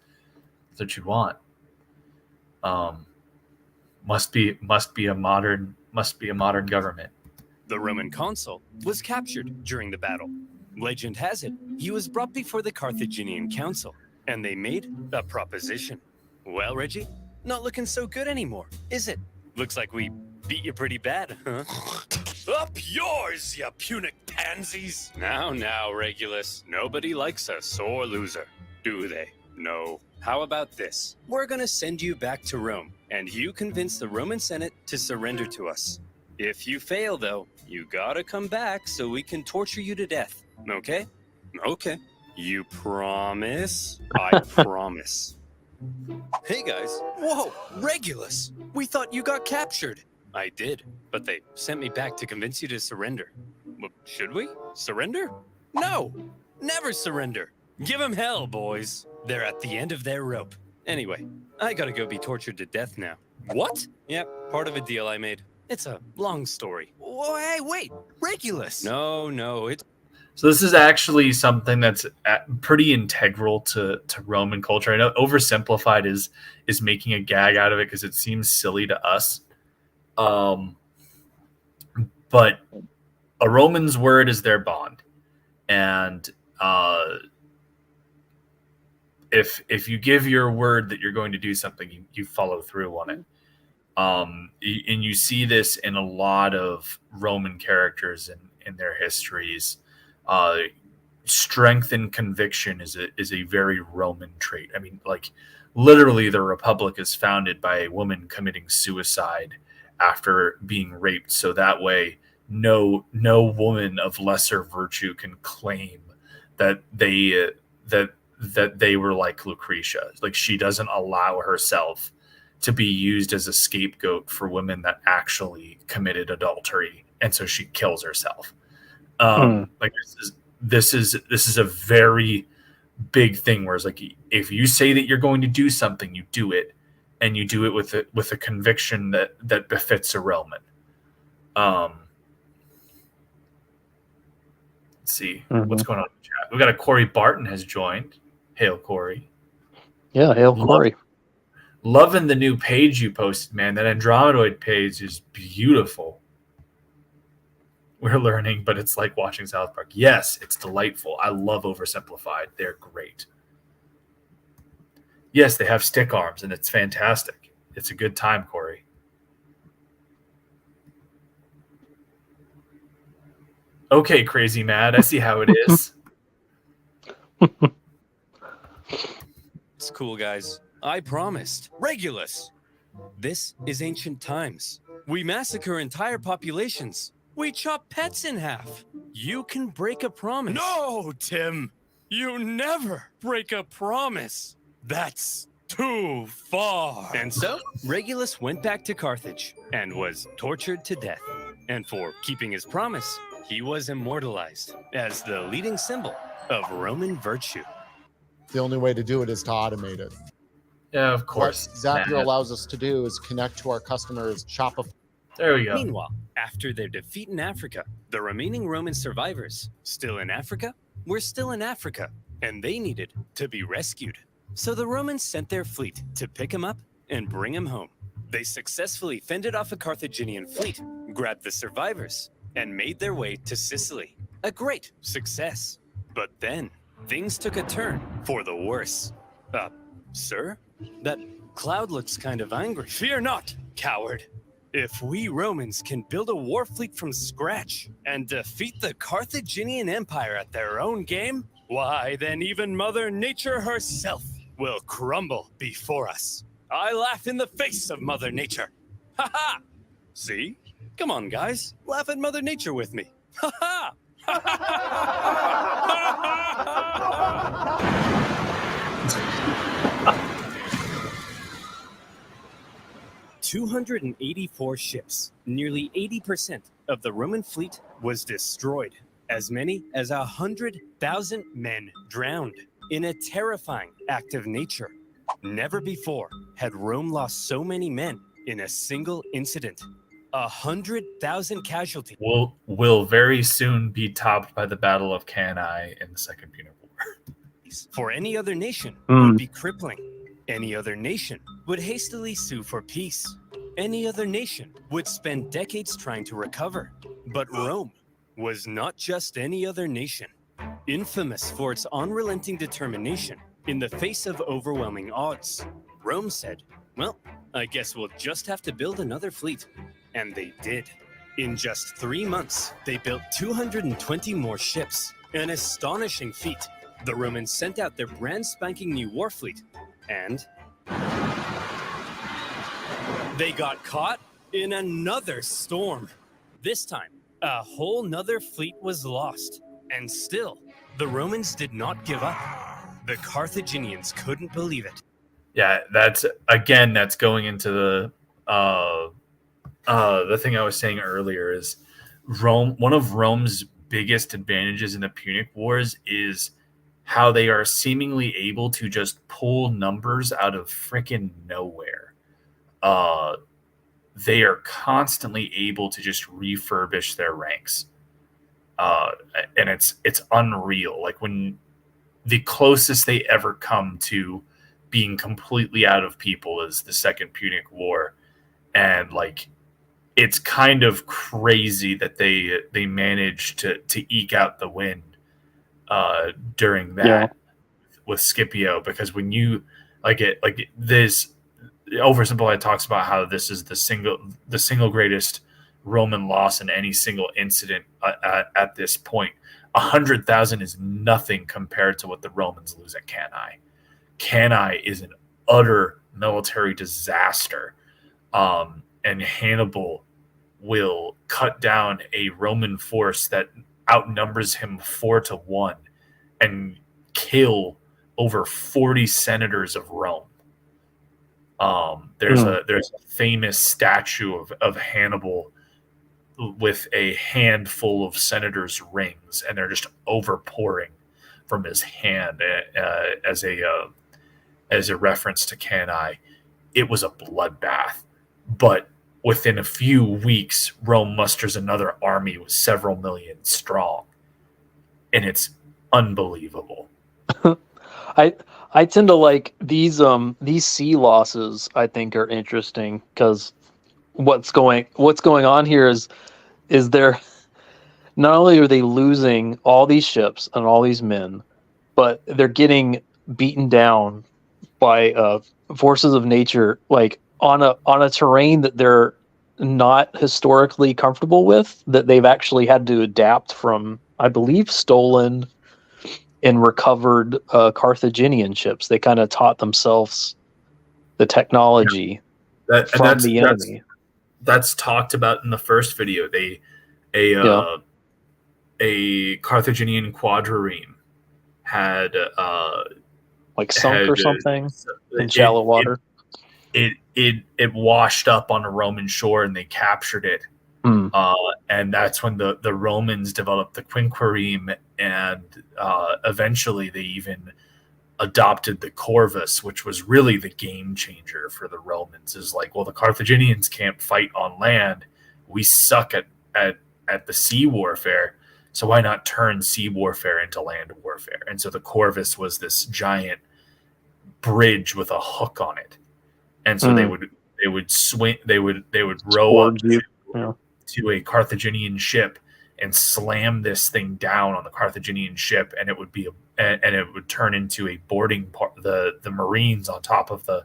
[SPEAKER 1] That's what you want. Must be a modern government.
[SPEAKER 3] The Roman consul was captured during the battle. Legend has it, he was brought before the Carthaginian council, and they made a proposition. Well, Reggie, not looking so good anymore, is it? Looks like we beat you pretty bad, huh?
[SPEAKER 4] Up yours, you Punic pansies!
[SPEAKER 3] Now, Regulus, nobody likes a sore loser, do they? No. How about this? We're gonna send you back to Rome, and you convince the Roman Senate to surrender to us. If you fail, though, you gotta come back so we can torture you to death, okay? Okay. You promise? I promise. Hey, guys. Whoa, Regulus! We thought you got captured. I did, but they sent me back to convince you to surrender. Well, should we? Surrender? No! Never surrender! Give them hell, boys. They're at the end of their rope. Anyway, I gotta go be tortured to death now. What? Yep, part of a deal I made. It's a long story. Whoa, hey, wait! Regulus! No, it's...
[SPEAKER 1] So this is actually something that's pretty integral to Roman culture. I know Oversimplified is making a gag out of it because it seems silly to us. But a Roman's word is their bond. And if you give your word that you're going to do something, you follow through on it. And you see this in a lot of Roman characters in their histories. Strength and conviction is a very Roman trait. I mean, like, literally the Republic is founded by a woman committing suicide after being raped, so that way no woman of lesser virtue can claim that they were like Lucretia. Like, she doesn't allow herself to be used as a scapegoat for women that actually committed adultery, and so she kills herself. Like, this is a very big thing, where it's like, if you say that you're going to do something, you do it, and you do it with a conviction that befits a Roman. Let's see what's going on in the chat. We got a Corey Barton has joined. Hail, Corey.
[SPEAKER 2] Yeah, hail, Corey.
[SPEAKER 1] Loving the new page you posted, man. That Andromedoid page is beautiful. We're learning, but it's like watching South Park. Yes, it's delightful. I love Oversimplified. They're great. Yes, they have stick arms, and it's fantastic. It's a good time, Corey. Okay, Crazy Mad. I see how it is.
[SPEAKER 3] It's cool, guys. I promised. Regulus! This is ancient times. We massacre entire populations. We chop pets in half. You can break a promise.
[SPEAKER 4] No, Tim! You never break a promise. That's too far.
[SPEAKER 3] And so, Regulus went back to Carthage and was tortured to death. And for keeping his promise, he was immortalized as the leading symbol of Roman virtue.
[SPEAKER 6] The only way to do it is to automate it.
[SPEAKER 1] Yeah, of course.
[SPEAKER 6] What Zapier
[SPEAKER 1] Nah.
[SPEAKER 6] allows us to do is connect to our customers' Shopify.
[SPEAKER 1] There we go.
[SPEAKER 3] Meanwhile, after their defeat in Africa, the remaining Roman survivors, still in Africa, were still in Africa, and they needed to be rescued. So the Romans sent their fleet to pick him up and bring him home. They successfully fended off a Carthaginian fleet, grabbed the survivors, and made their way to Sicily. A great success. But then, things took a turn for the worse. Sir? That cloud looks kind of angry. Fear not, coward. If we Romans can build a war fleet from scratch and defeat the Carthaginian Empire at their own game, why, then even Mother Nature herself will crumble before us. I laugh in the face of Mother Nature. Ha ha! See? Come on, guys. Laugh at Mother Nature with me. Ha ha! 284 ships, nearly 80% of the Roman fleet was destroyed. As many as 100,000 men drowned in a terrifying act of nature. Never before had Rome lost so many men in a single incident. 100,000 casualties.
[SPEAKER 1] Will very soon be topped by the Battle of Cannae in the Second Punic War.
[SPEAKER 3] For any other nation would be crippling. Any other nation would hastily sue for peace. Any other nation would spend decades trying to recover. But Rome was not just any other nation. Infamous for its unrelenting determination in the face of overwhelming odds, Rome said, well, I guess we'll just have to build another fleet. And they did. In just 3 months, they built 220 more ships. An astonishing feat. The Romans sent out their brand spanking new war fleet, and they got caught in another storm. This time, a whole nother fleet was lost. And still, the Romans did not give up. The Carthaginians couldn't believe it.
[SPEAKER 1] Yeah, that's going into the thing I was saying earlier is Rome. One of Rome's biggest advantages in the Punic Wars is how they are seemingly able to just pull numbers out of freaking nowhere. They are constantly able to just refurbish their ranks. And it's unreal. Like when the closest they ever come to being completely out of people is the Second Punic War. And like, it's kind of crazy that they managed to eke out the win during that with Scipio, because when you this Oversimplified talks about how this is the single greatest Roman loss in any single incident at this point. 100,000 is nothing compared to what the Romans lose at Cannae. Cannae is an utter military disaster, and Hannibal will cut down a Roman force that outnumbers him 4-1 and kill over 40 senators of Rome. There's a famous statue of Hannibal with a handful of senators' rings, and they're just overpouring from his hand as a reference to Cannae. It was a bloodbath, but within a few weeks, Rome musters another army with several million strong, and it's unbelievable.
[SPEAKER 2] I tend to like these sea losses. I think are interesting because what's going on here is they're not only are they losing all these ships and all these men, but they're getting beaten down by forces of nature, like on a terrain that they're not historically comfortable with, that they've actually had to adapt from, I believe, stolen and recovered Carthaginian ships. They kind of taught themselves the technology from the enemy.
[SPEAKER 1] That's talked about in the first video. A Carthaginian quadrireme had
[SPEAKER 2] Like sunk or something in
[SPEAKER 1] it,
[SPEAKER 2] shallow water.
[SPEAKER 1] it washed up on a Roman shore and they captured it. And that's when the Romans developed the quinquereme, and eventually they even adopted the corvus, which was really the game changer for the Romans. Is like, well, the Carthaginians can't fight on land. We suck at the sea warfare, so why not turn sea warfare into land warfare? And so the corvus was this giant bridge with a hook on it, and so they would swing, they would row up to a Carthaginian ship and slam this thing down on the Carthaginian ship, and it would turn into a boarding part. The Marines on top of the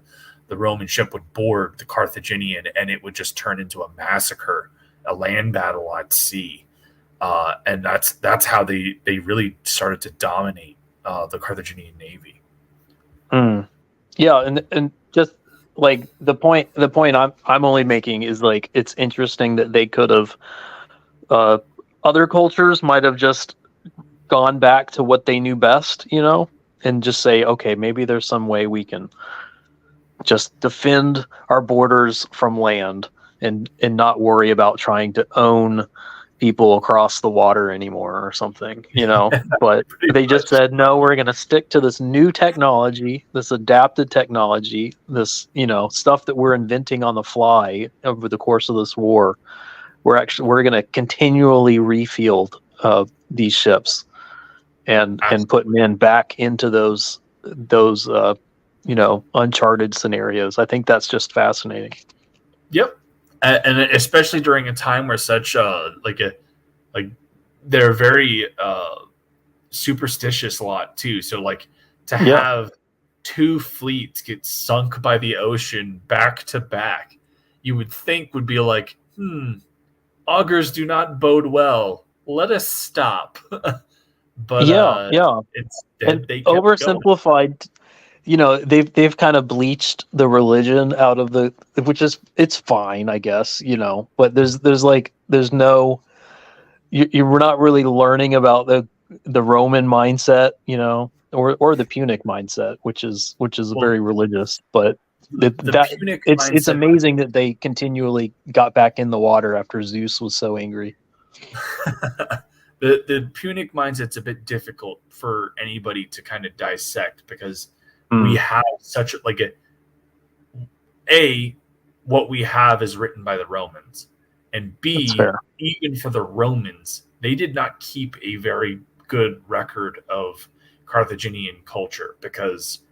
[SPEAKER 1] Roman ship would board the Carthaginian, and it would just turn into a massacre, a land battle at sea. And that's how they really started to dominate the Carthaginian navy.
[SPEAKER 2] Yeah, and just like the point I'm only making is like, it's interesting that they could have other cultures might have just gone back to what they knew best, and just say, okay, maybe there's some way we can just defend our borders from land and not worry about trying to own people across the water anymore or something, but they just said, no, we're going to stick to this new technology, this adapted technology, this, stuff that we're inventing on the fly over the course of this war. We're going to continually refield these ships and put men back into those uncharted scenarios. I think that's just fascinating.
[SPEAKER 1] Yep. And especially during a time where such they're very superstitious lot too. So like to have two fleets get sunk by the ocean back to back, you would think would be like, augurs do not bode well. Let us stop. But instead they kept
[SPEAKER 2] Oversimplified. They've kind of bleached the religion out of it's fine, I guess, but there's no, you're not really learning about the Roman mindset, or the Punic mindset, which is very religious, but it's amazing that they continually got back in the water after Zeus was so angry.
[SPEAKER 1] The Punic mindset's a bit difficult for anybody to kind of dissect, because we have such what we have is written by the Romans, and B, even for the Romans, they did not keep a very good record of Carthaginian culture because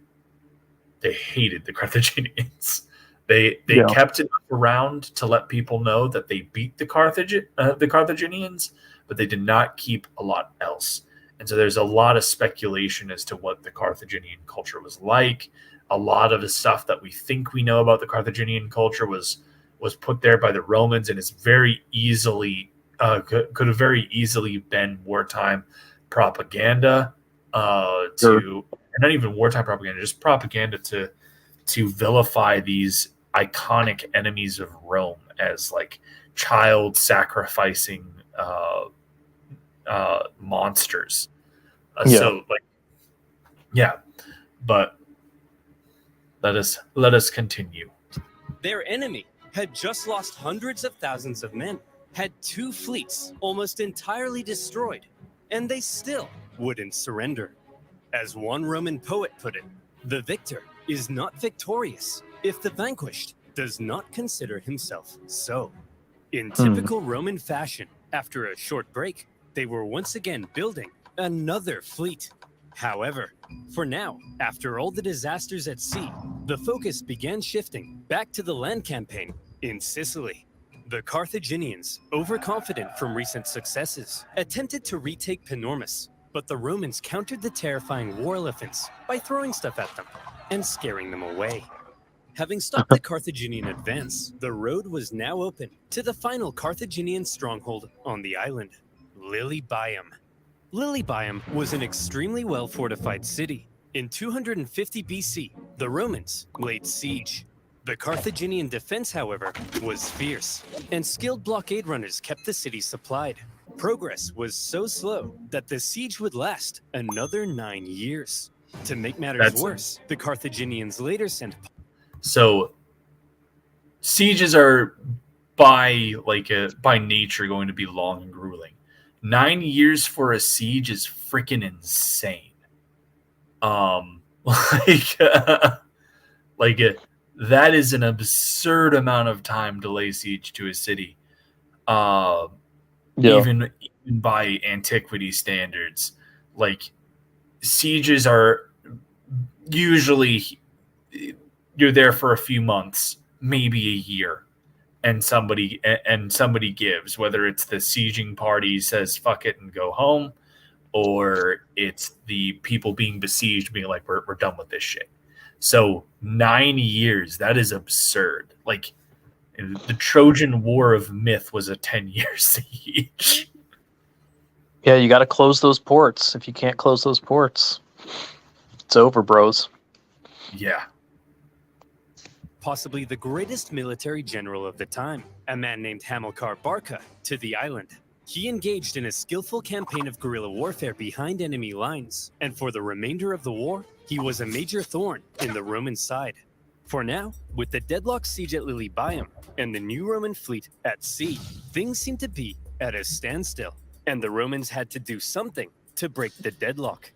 [SPEAKER 1] they hated the Carthaginians. They kept it around to let people know that they beat the Carthaginians, but they did not keep a lot else. And so there's a lot of speculation as to what the Carthaginian culture was like. A lot of the stuff that we think we know about the Carthaginian culture was put there by the Romans, and is very easily could have very easily been wartime propaganda not even wartime propaganda, just propaganda to vilify these iconic enemies of Rome as like child sacrificing monsters. But let us continue.
[SPEAKER 3] Their enemy had just lost hundreds of thousands of men, had two fleets almost entirely destroyed, and they still wouldn't surrender. As one Roman poet put it, the victor is not victorious if the vanquished does not consider himself so. In typical Roman fashion, after a short break, they were once again building another fleet. However, for now, after all the disasters at sea, the focus began shifting back to the land campaign in Sicily. The Carthaginians, overconfident from recent successes, attempted to retake Panormus, but the Romans countered the terrifying war elephants by throwing stuff at them and scaring them away. Having stopped the Carthaginian advance, the road was now open to the final Carthaginian stronghold on the island, Lilybaeum. Lilybaeum was an extremely well-fortified city. In 250 BC, the Romans laid siege. The Carthaginian defense, however, was fierce, and skilled blockade runners kept the city supplied. Progress was so slow that the siege would last another 9 years. To make matters worse, the Carthaginians later sent...
[SPEAKER 1] So sieges are by nature going to be long and grueling. 9 years for a siege is freaking insane. That is an absurd amount of time to lay siege to a city. Even by antiquity standards, like sieges are usually you're there for a few months, maybe a year, and somebody gives, whether it's the sieging party says fuck it and go home, or it's the people being besieged being like we're done with this shit. So 9 years, that is absurd. Like the Trojan War of myth was a 10-year siege.
[SPEAKER 2] Yeah, you got to close those ports. If you can't close those ports, it's over, bros.
[SPEAKER 1] Yeah.
[SPEAKER 3] Possibly the greatest military general of the time, a man named Hamilcar Barca, to the island. He engaged in a skillful campaign of guerrilla warfare behind enemy lines, and for the remainder of the war, he was a major thorn in the Roman side. For now, with the deadlocked siege at Lilybaeum and the new Roman fleet at sea, things seem to be at a standstill, and the Romans had to do something to break the deadlock.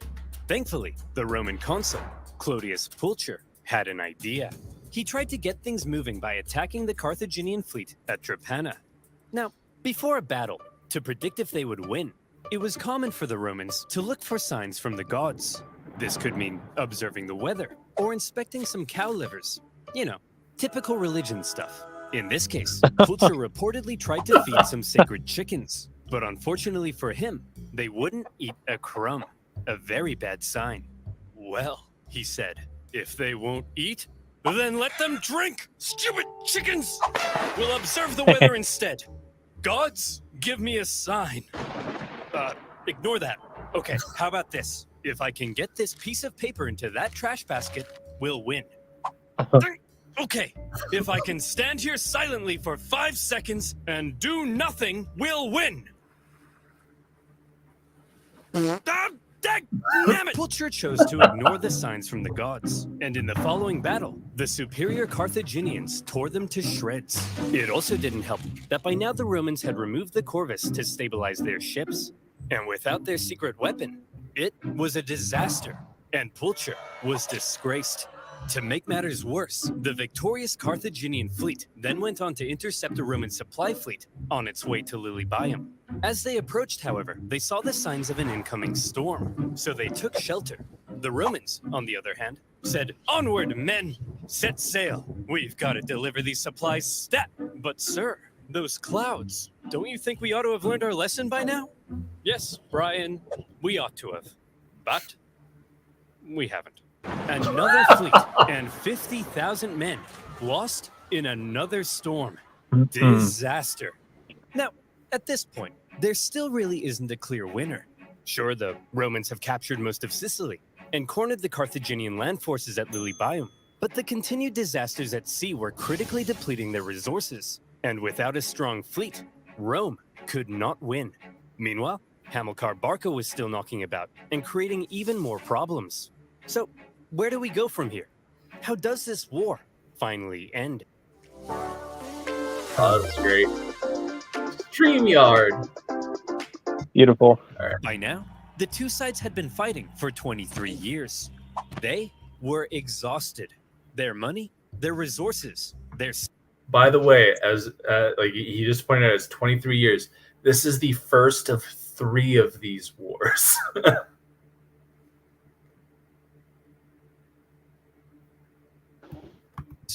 [SPEAKER 3] Thankfully, the Roman consul, Clodius Pulcher, had an idea. He tried to get things moving by attacking the Carthaginian fleet at Drepana. Now, before a battle, to predict if they would win, it was common for the Romans to look for signs from the gods. This could mean observing the weather or inspecting some cow livers. You know, typical religion stuff. In this case, Pulcher reportedly tried to feed some sacred chickens, but unfortunately for him, they wouldn't eat a crumb. A very bad sign. Well, he said, if they won't eat, then let them drink! Stupid chickens! We'll observe the weather instead. Gods, give me a sign. Ignore that. Okay, how about this? If I can get this piece of paper into that trash basket, we'll win. Okay, if I can stand here silently for 5 seconds and do nothing, we'll win. Damn it! Pulcher chose to ignore the signs from the gods, and in the following battle, the superior Carthaginians tore them to shreds. It also didn't help that by now the Romans had removed the corvus to stabilize their ships, and without their secret weapon, it was a disaster, and Pulcher was disgraced. To make matters worse, the victorious Carthaginian fleet then went on to intercept a Roman supply fleet on its way to Lilybaeum. As they approached, however, they saw the signs of an incoming storm, so they took shelter. The Romans, on the other hand, said, "Onward, men! Set sail! We've got to deliver these supplies stat!" But sir, those clouds, don't you think we ought to have learned our lesson by now? Yes, Brian, we ought to have. But we haven't. Another fleet and 50,000 men lost in another storm. Disaster. Now, at this point, there still really isn't a clear winner. Sure, the Romans have captured most of Sicily and cornered the Carthaginian land forces at Lilybaeum, but the continued disasters at sea were critically depleting their resources, and without a strong fleet, Rome could not win. Meanwhile, Hamilcar Barca was still knocking about and creating even more problems. So, where do we go from here? How does this war finally end?
[SPEAKER 1] Oh, that's great. StreamYard.
[SPEAKER 2] Beautiful.
[SPEAKER 3] By now, the two sides had been fighting for 23 years. They were exhausted. Their money, their resources, their...
[SPEAKER 1] By the way, as like he just pointed out, it's 23 years. This is the first of 3 of these wars.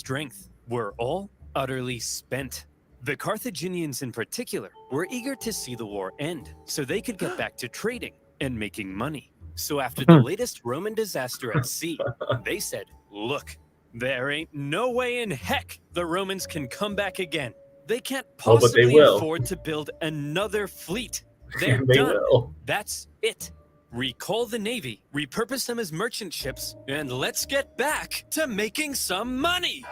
[SPEAKER 3] strength were all utterly spent. The Carthaginians in particular were eager to see the war end so they could get back to trading and making money. So after the latest Roman disaster at sea, they said, look, there ain't no way in heck the Romans can come back again. They can't possibly afford to build another fleet. They're done. That's it. Recall the Navy, repurpose them as merchant ships, and let's get back to making some money.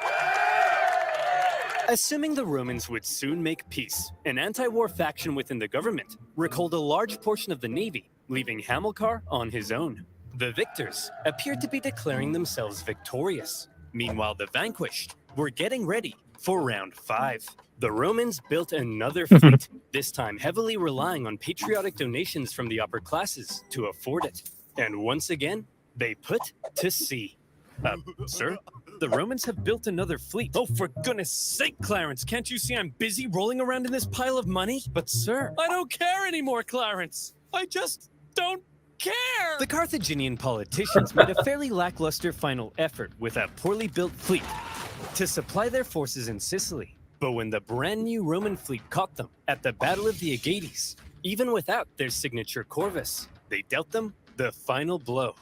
[SPEAKER 3] Assuming the Romans would soon make peace, an anti-war faction within the government recalled a large portion of the navy, leaving Hamilcar on his own. The victors appeared to be declaring themselves victorious. Meanwhile, the vanquished were getting ready for round 5. The Romans built another fleet, this time heavily relying on patriotic donations from the upper classes to afford it. And once again, they put to sea. Sir? The Romans have built another fleet. Oh, for goodness sake, Clarence, can't you see I'm busy rolling around in this pile of money? But sir, I don't care anymore, Clarence. I just don't care. The Carthaginian politicians made a fairly lackluster final effort with a poorly built fleet to supply their forces in Sicily. But when the brand new Roman fleet caught them at the Battle of the Aegates, even without their signature corvus, they dealt them the final blow.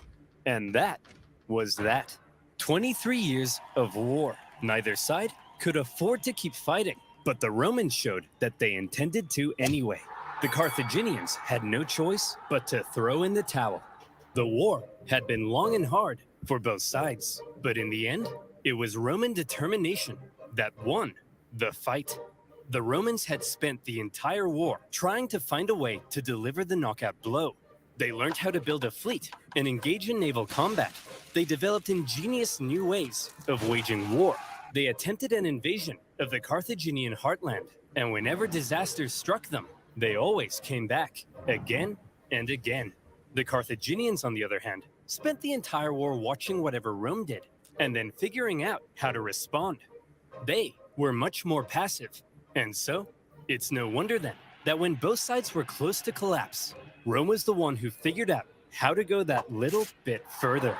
[SPEAKER 3] And that was that. 23 years of war. Neither side could afford to keep fighting, but the Romans showed that they intended to anyway. The Carthaginians had no choice but to throw in the towel. The war had been long and hard for both sides, but in the end, it was Roman determination that won the fight. The Romans had spent the entire war trying to find a way to deliver the knockout blow. They learned how to build a fleet and engage in naval combat. They developed ingenious new ways of waging war. They attempted an invasion of the Carthaginian heartland, and whenever disasters struck them, they always came back, again and again. The Carthaginians, on the other hand, spent the entire war watching whatever Rome did, and then figuring out how to respond. They were much more passive, and so, it's no wonder then that when both sides were close to collapse, Rome was the one who figured out how to go that little bit further.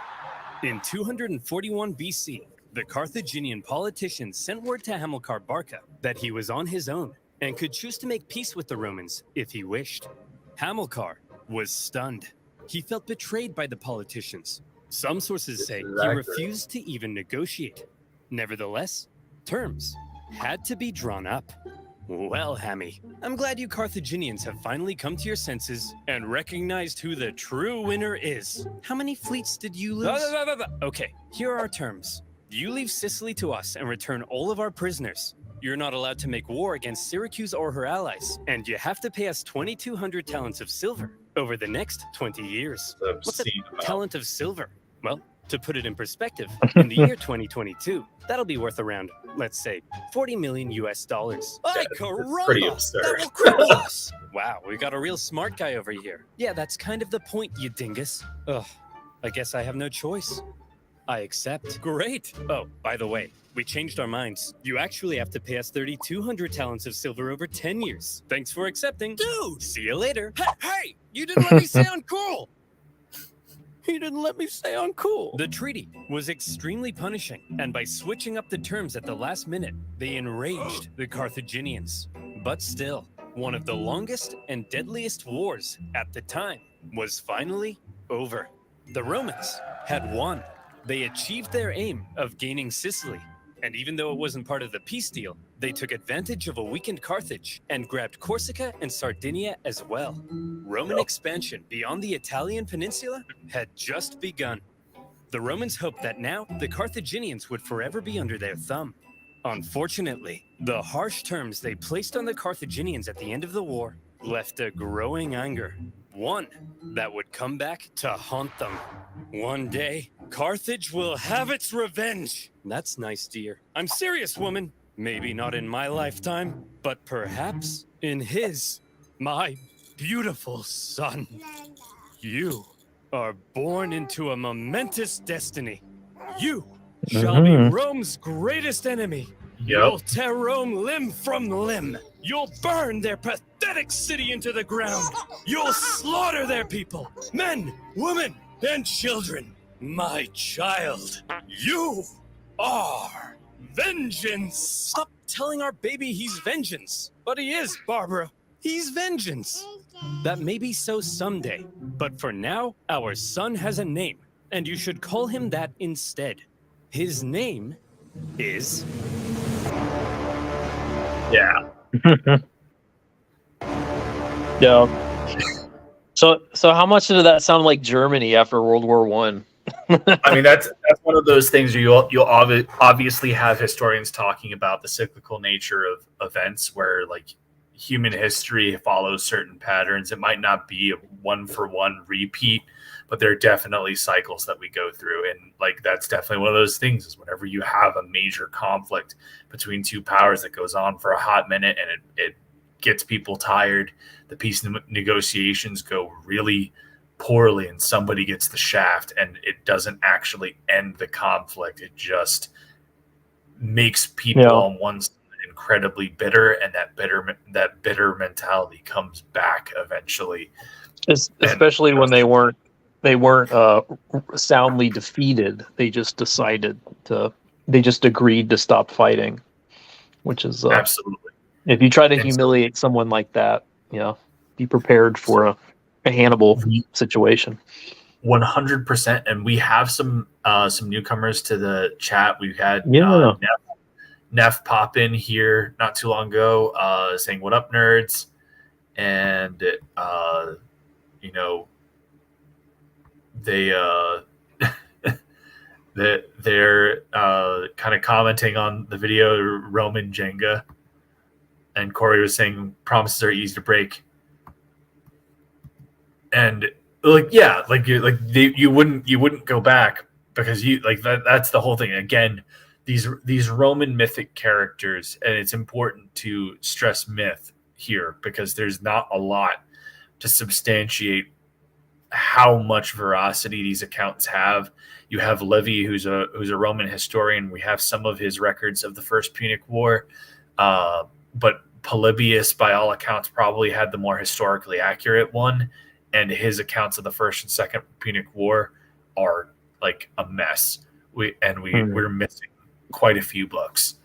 [SPEAKER 3] In 241 BC, the Carthaginian politicians sent word to Hamilcar Barca that he was on his own and could choose to make peace with the Romans if he wished. Hamilcar was stunned. He felt betrayed by the politicians. Some sources say he refused to even negotiate. Nevertheless, terms had to be drawn up. Well, Hammy, I'm glad you Carthaginians have finally come to your senses and recognized who the true winner is. How many fleets did you lose? Okay, here are our terms. You leave Sicily to us and return all of our prisoners. You're not allowed to make war against Syracuse or her allies, and you have to pay us 2,200 talents of silver over the next 20 years. What's a talent of silver? Well, to put it in perspective, in the year 2022, that'll be worth around, let's say, $40 million US. Ay, caramba!
[SPEAKER 1] Pretty absurd.
[SPEAKER 3] That will cripple us! Wow, we got a real smart guy over here. Yeah, that's kind of the point, you dingus. Ugh, I guess I have no choice. I accept. Great! Oh, by the way, we changed our minds. You actually have to pay us 3,200 talents of silver over 10 years. Thanks for accepting. Dude! See you later. Hey! You didn't let me say uncool! He didn't let me say uncool. The treaty was extremely punishing, and by switching up the terms at the last minute, they enraged the Carthaginians. But still, one of the longest and deadliest wars at the time was finally over. The Romans had won. They achieved their aim of gaining Sicily, and even though it wasn't part of the peace deal, they took advantage of a weakened Carthage and grabbed Corsica and Sardinia as well. Roman expansion beyond the Italian peninsula had just begun. The Romans hoped that now the Carthaginians would forever be under their thumb. Unfortunately, the harsh terms they placed on the Carthaginians at the end of the war left a growing anger, one that would come back to haunt them. One day, Carthage will have its revenge. That's nice, dear. I'm serious, woman. Maybe not in my lifetime, but perhaps in his. My beautiful son. You are born into a momentous destiny. You shall be Rome's greatest enemy. You'll tear Rome limb from limb. You'll burn their pathetic city into the ground. You'll slaughter their people, men, women, and children. My child, you are vengeance. Stop telling our baby he's vengeance. But he is, Barbara. He's vengeance. That may be so someday, but for now, our son has a name, and you should call him that instead. His name is...
[SPEAKER 1] Yeah.
[SPEAKER 2] Yeah. So how much did that sound like Germany after World War One?
[SPEAKER 1] I mean, that's one of those things where you'll obviously have historians talking about the cyclical nature of events, where like human history follows certain patterns. It might not be a one-for-one repeat, but there are definitely cycles that we go through, and like that's definitely one of those things. Is whenever you have a major conflict between two powers that goes on for a hot minute, and it gets people tired, the peace negotiations go really poorly and somebody gets the shaft, and it doesn't actually end the conflict. It just makes people on one side incredibly bitter, and that bitter mentality comes back eventually.
[SPEAKER 2] Especially when they weren't soundly defeated. They just agreed to stop fighting, which is
[SPEAKER 1] absolutely.
[SPEAKER 2] If you try to humiliate someone like that, be prepared for a Hannibal situation.
[SPEAKER 1] 100%. And we have some newcomers to the chat. We've had Neff pop in here not too long ago, saying "What up, nerds?" And they're kind of commenting on the video Roman Jenga, and Corey was saying promises are easy to break. And you wouldn't go back, because you like that's the whole thing. Again, these Roman mythic characters, and it's important to stress myth here because there's not a lot to substantiate how much veracity these accounts have. You have Livy, who's a Roman historian. We have some of his records of the First Punic War, but Polybius, by all accounts, probably had the more historically accurate one. And his accounts of the First and Second Punic War are like a mess. We're missing quite a few books.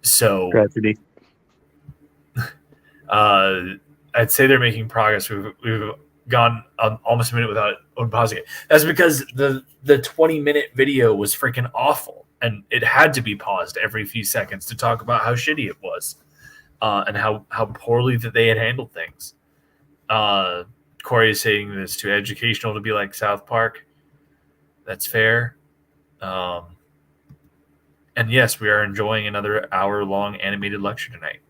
[SPEAKER 1] So
[SPEAKER 2] tragedy.
[SPEAKER 1] I'd say they're making progress. We've gone almost a minute without pausing it. That's because the 20-minute video was freaking awful, and it had to be paused every few seconds to talk about how shitty it was. And how poorly that they had handled things. Corey is saying this too educational to be like South Park. That's fair. And yes, we are enjoying another hour-long animated lecture tonight.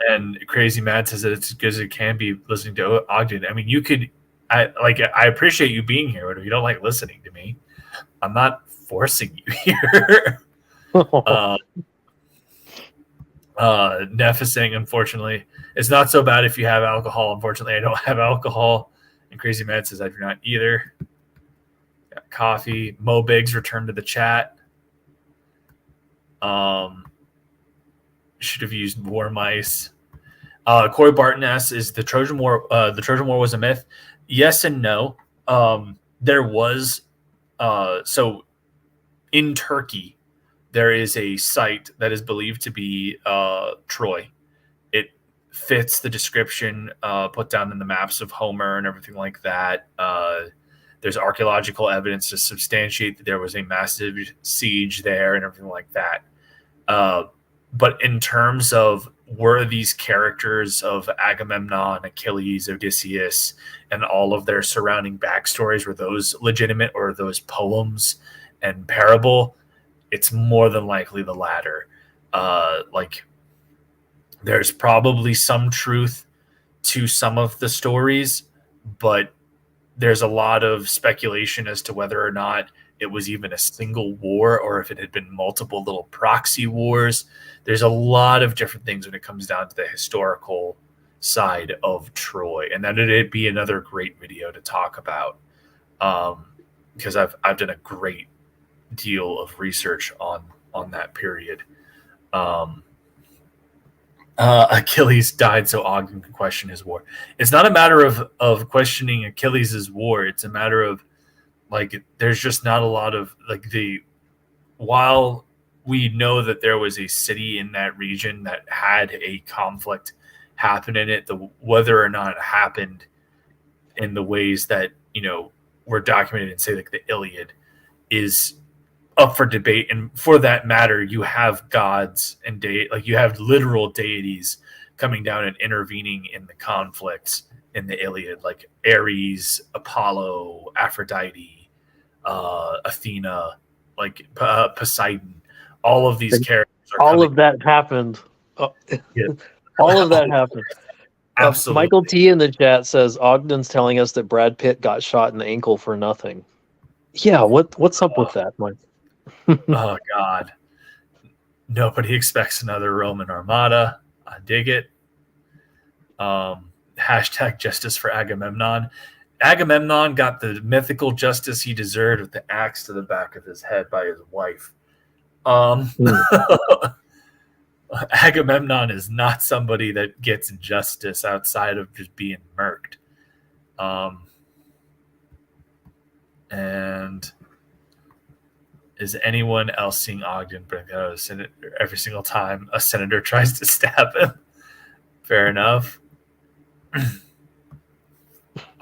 [SPEAKER 1] And Crazy Mad says that it's as good as it can be listening to Ogden. I mean, I appreciate you being here, but if you don't like listening to me, I'm not forcing you here. Neff is saying, unfortunately, it's not so bad if you have alcohol. Unfortunately, I don't have alcohol. And Crazy Mad says, I do not either. Got coffee. Mo Biggs returned to the chat. Should have used war mice. Corey Barton asks, is the Trojan War was a myth? Yes and no. There was so in Turkey, there is a site that is believed to be Troy. It fits the description put down in the maps of Homer and everything like that. There's archaeological evidence to substantiate that there was a massive siege there and everything like that. But in terms of were these characters of Agamemnon, Achilles, Odysseus, and all of their surrounding backstories, were those legitimate, or are those poems and parable? It's more than likely the latter. There's probably some truth to some of the stories, but there's a lot of speculation as to whether or not it was even a single war, or if it had been multiple little proxy wars. There's a lot of different things when it comes down to the historical side of Troy, and that it'd be another great video to talk about, because I've done a great deal of research on that period. Achilles died so Ogden could question his war. It's not a matter of questioning Achilles' war. It's a matter of there's just not a lot of while we know that there was a city in that region that had a conflict happen in it, whether or not it happened in the ways that were documented in, say, like the Iliad, is up for debate. And for that matter, you have gods and you have literal deities coming down and intervening in the conflicts in the Iliad, like Ares, Apollo, Aphrodite, Athena, like Poseidon. All of these characters are
[SPEAKER 2] All
[SPEAKER 1] coming.
[SPEAKER 2] of that happened.
[SPEAKER 1] Yeah.
[SPEAKER 2] All of that happened.
[SPEAKER 1] Absolutely.
[SPEAKER 2] Michael T in the chat says Ogden's telling us that Brad Pitt got shot in the ankle for nothing. Yeah, what's up with that, Mike?
[SPEAKER 1] Oh God. Nobody expects another Roman armada. I dig it. Hashtag justice for Agamemnon. Agamemnon got the mythical justice he deserved with the axe to the back of his head by his wife. Agamemnon is not somebody that gets justice outside of just being murked. And is anyone else seeing Ogden bring out a senator every single time a senator tries to stab him? Fair enough.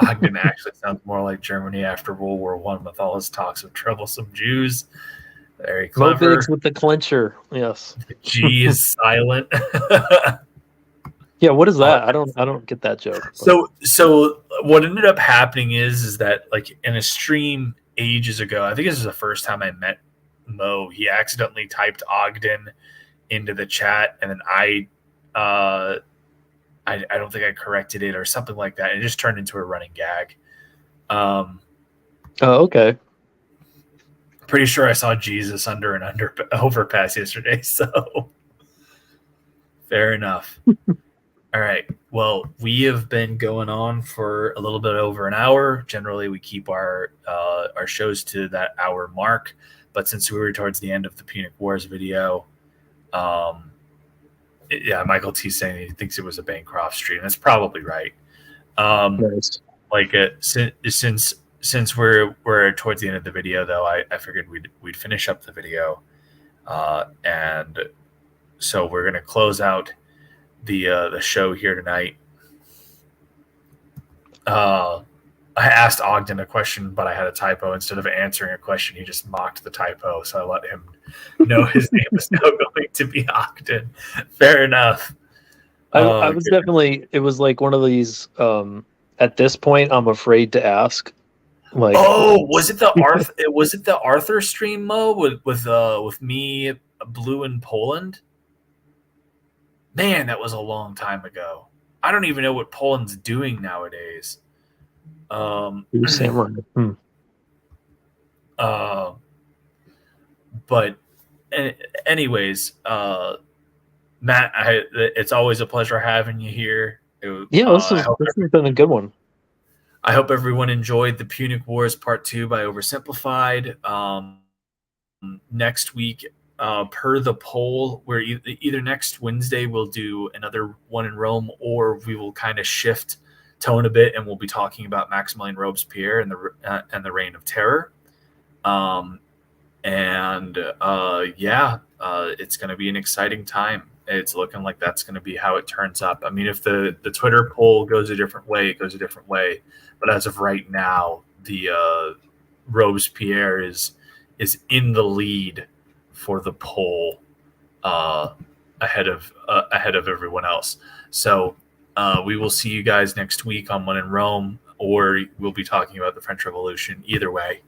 [SPEAKER 1] Ogden actually sounds more like Germany after World War I with all his talks of troublesome Jews. Very clever.
[SPEAKER 2] Mobigs with the clincher. Yes.
[SPEAKER 1] The G is silent.
[SPEAKER 2] Yeah, what is that? I don't get that joke.
[SPEAKER 1] So what ended up happening is that like in a stream ages ago, I think this is the first time I met Mo, he accidentally typed Ogden into the chat, and then I don't think I corrected it or something like that. It just turned into a running gag.
[SPEAKER 2] Oh, okay.
[SPEAKER 1] Pretty sure I saw Jesus under an overpass yesterday, so fair enough. All right. Well, we have been going on for a little bit over an hour. Generally, we keep our shows to that hour mark, but since we were towards the end of the Punic Wars video, Michael T saying he thinks it was a Bancroft stream. That's probably right.
[SPEAKER 2] Nice.
[SPEAKER 1] Like since we're towards the end of the video, though, I figured we'd finish up the video, and so we're gonna close out the show here tonight. I asked Ogden a question, but I had a typo. Instead of answering a question, he just mocked the typo. So I let him know his name is now going to be Ogden. Fair enough.
[SPEAKER 2] I was definitely. It was like one of these. At this point, I'm afraid to ask. Like,
[SPEAKER 1] was it the Arthur? Was it the Arthur stream, Mo, with me, Blue, in Poland? Man, that was a long time ago. I don't even know what Poland's doing nowadays.
[SPEAKER 2] Samurai.
[SPEAKER 1] But anyways, Matt, it's always a pleasure having you here.
[SPEAKER 2] This has been a good one.
[SPEAKER 1] I hope everyone enjoyed the Punic Wars Part 2 by Oversimplified. Next week, per the poll, where either next Wednesday we'll do another one in Rome, or we will kind of shift tone a bit and we'll be talking about Maximilian Robespierre and the Reign of Terror. It's going to be an exciting time. It's looking like that's going to be how it turns up. I mean, if the Twitter poll goes a different way, it goes a different way. But as of right now, the Robespierre is in the lead for the poll ahead of everyone else. So we will see you guys next week on One in Rome, or we'll be talking about the French Revolution. Either way,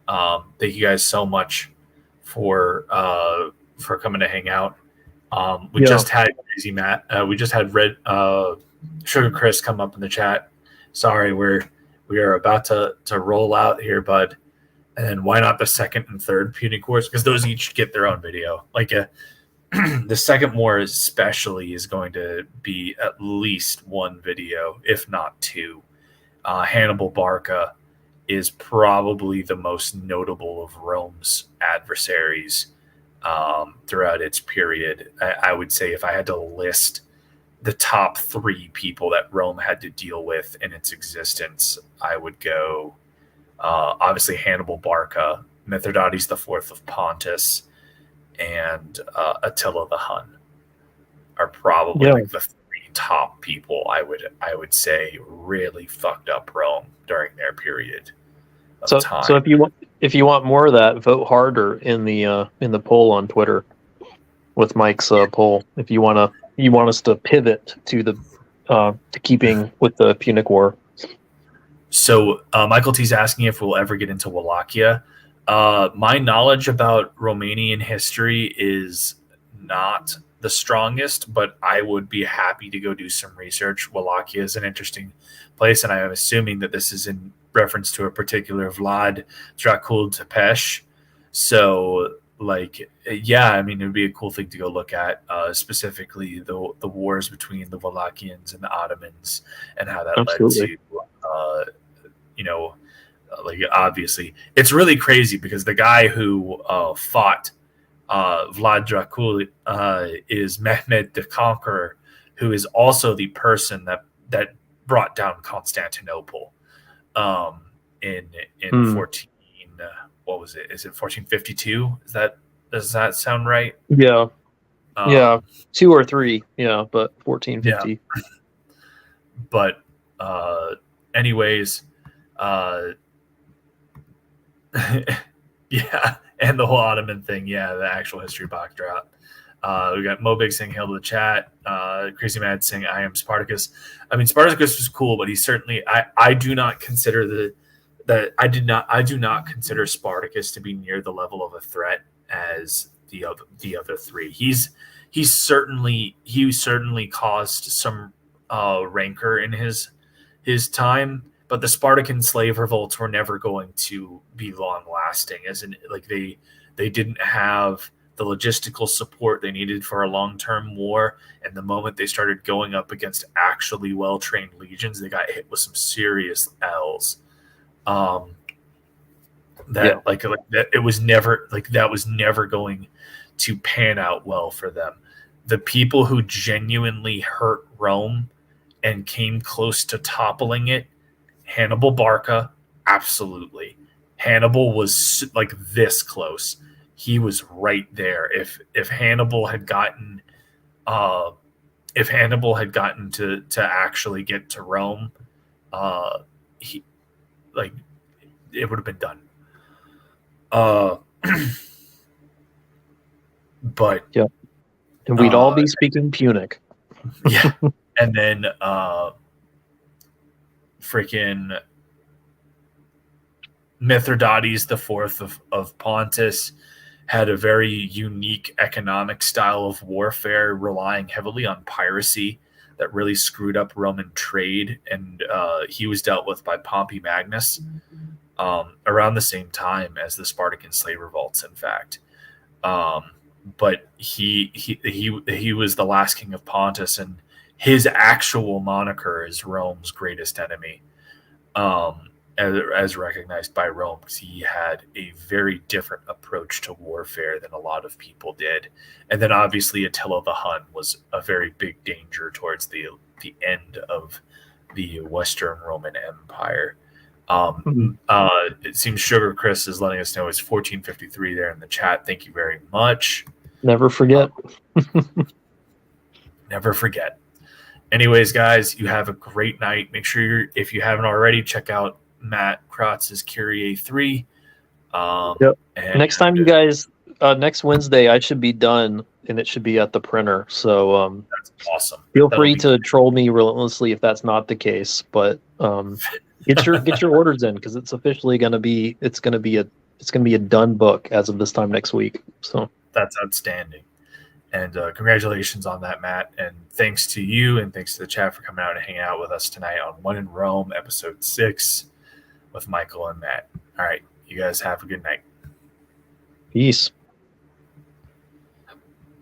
[SPEAKER 1] thank you guys so much for coming to hang out. We just had Crazy Matt. We just had Red Sugar Chris come up in the chat. Sorry, we are about to roll out here, bud. And then why not the second and third Punic Wars? Because those each get their own video. Like the second war especially is going to be at least one video, if not two. Hannibal Barca is probably the most notable of Rome's adversaries throughout its period. I would say if I had to list the top three people that Rome had to deal with in its existence, I would go obviously Hannibal Barca, Mithridates IV of Pontus, and Attila the Hun are probably like the three top people I would say really fucked up Rome during their period of time.
[SPEAKER 2] So if you want more of that, vote harder in the poll on Twitter with Mike's poll. If you want us to pivot to the to keeping with the Punic War.
[SPEAKER 1] So Michael T's asking if we'll ever get into Wallachia. My knowledge about Romanian history is not the strongest, but I would be happy to go do some research. Wallachia is an interesting place, and I am assuming that this is in reference to a particular Vlad Dracul Tepesh. So, like, yeah, I mean, it would be a cool thing to go look at, specifically the wars between the Wallachians and the Ottomans and how that
[SPEAKER 2] Absolutely.
[SPEAKER 1] led to, you know, like obviously it's really crazy because the guy who fought Vlad Dracul is Mehmed the Conqueror, who is also the person that brought down Constantinople in 14. What was it? Is it 1452? Does that sound right?
[SPEAKER 2] Yeah. Yeah. 2 or 3. Yeah, but 1450.
[SPEAKER 1] Yeah. But anyways, yeah, and the whole Ottoman thing. Yeah, the actual history box drop. We got Mobig saying hail to the chat. Crazy Mad saying I am Spartacus. I mean, Spartacus was cool, but he certainly I do not consider I do not consider Spartacus to be near the level of a threat as the other three. He certainly caused some rancor in his time, but the Spartan slave revolts were never going to be long lasting, as in like they didn't have the logistical support they needed for a long-term war, and the moment they started going up against actually well-trained legions, they got hit with some serious L's. It was never going to pan out well for them. The people who genuinely hurt Rome and came close to toppling it, Hannibal Barca, absolutely. Hannibal was like this close. He was right there. If Hannibal had gotten to actually get to Rome, it would have been done. But
[SPEAKER 2] yeah, and we'd all be speaking Punic.
[SPEAKER 1] Yeah, and then freaking Mithridates IV of Pontus had a very unique economic style of warfare, relying heavily on piracy that really screwed up Roman trade, and he was dealt with by Pompey Magnus around the same time as the Spartan slave revolts, in fact. But he was the last king of Pontus, and his actual moniker is Rome's greatest enemy, as recognized by Rome, because he had a very different approach to warfare than a lot of people did. And then obviously Attila the Hun was a very big danger towards the end of the Western Roman Empire. It seems Sugar Chris is letting us know it's 1453 there in the chat. Thank you very much.
[SPEAKER 2] Never forget.
[SPEAKER 1] Never forget. Anyways, guys, you have a great night. Make sure if you haven't already, check out Matt Kratz's Kyrie 3.
[SPEAKER 2] Yep. Next time you guys, next Wednesday, I should be done, and it should be at the printer. So
[SPEAKER 1] that's awesome.
[SPEAKER 2] Feel free to troll me relentlessly if that's not the case. But get your orders in, because it's officially going to be a done book as of this time next week. So
[SPEAKER 1] that's outstanding. And congratulations on that, Matt. And thanks to you and thanks to the chat for coming out and hanging out with us tonight on One in Rome, episode 6 with Michael and Matt. All right. You guys have a good night.
[SPEAKER 2] Peace.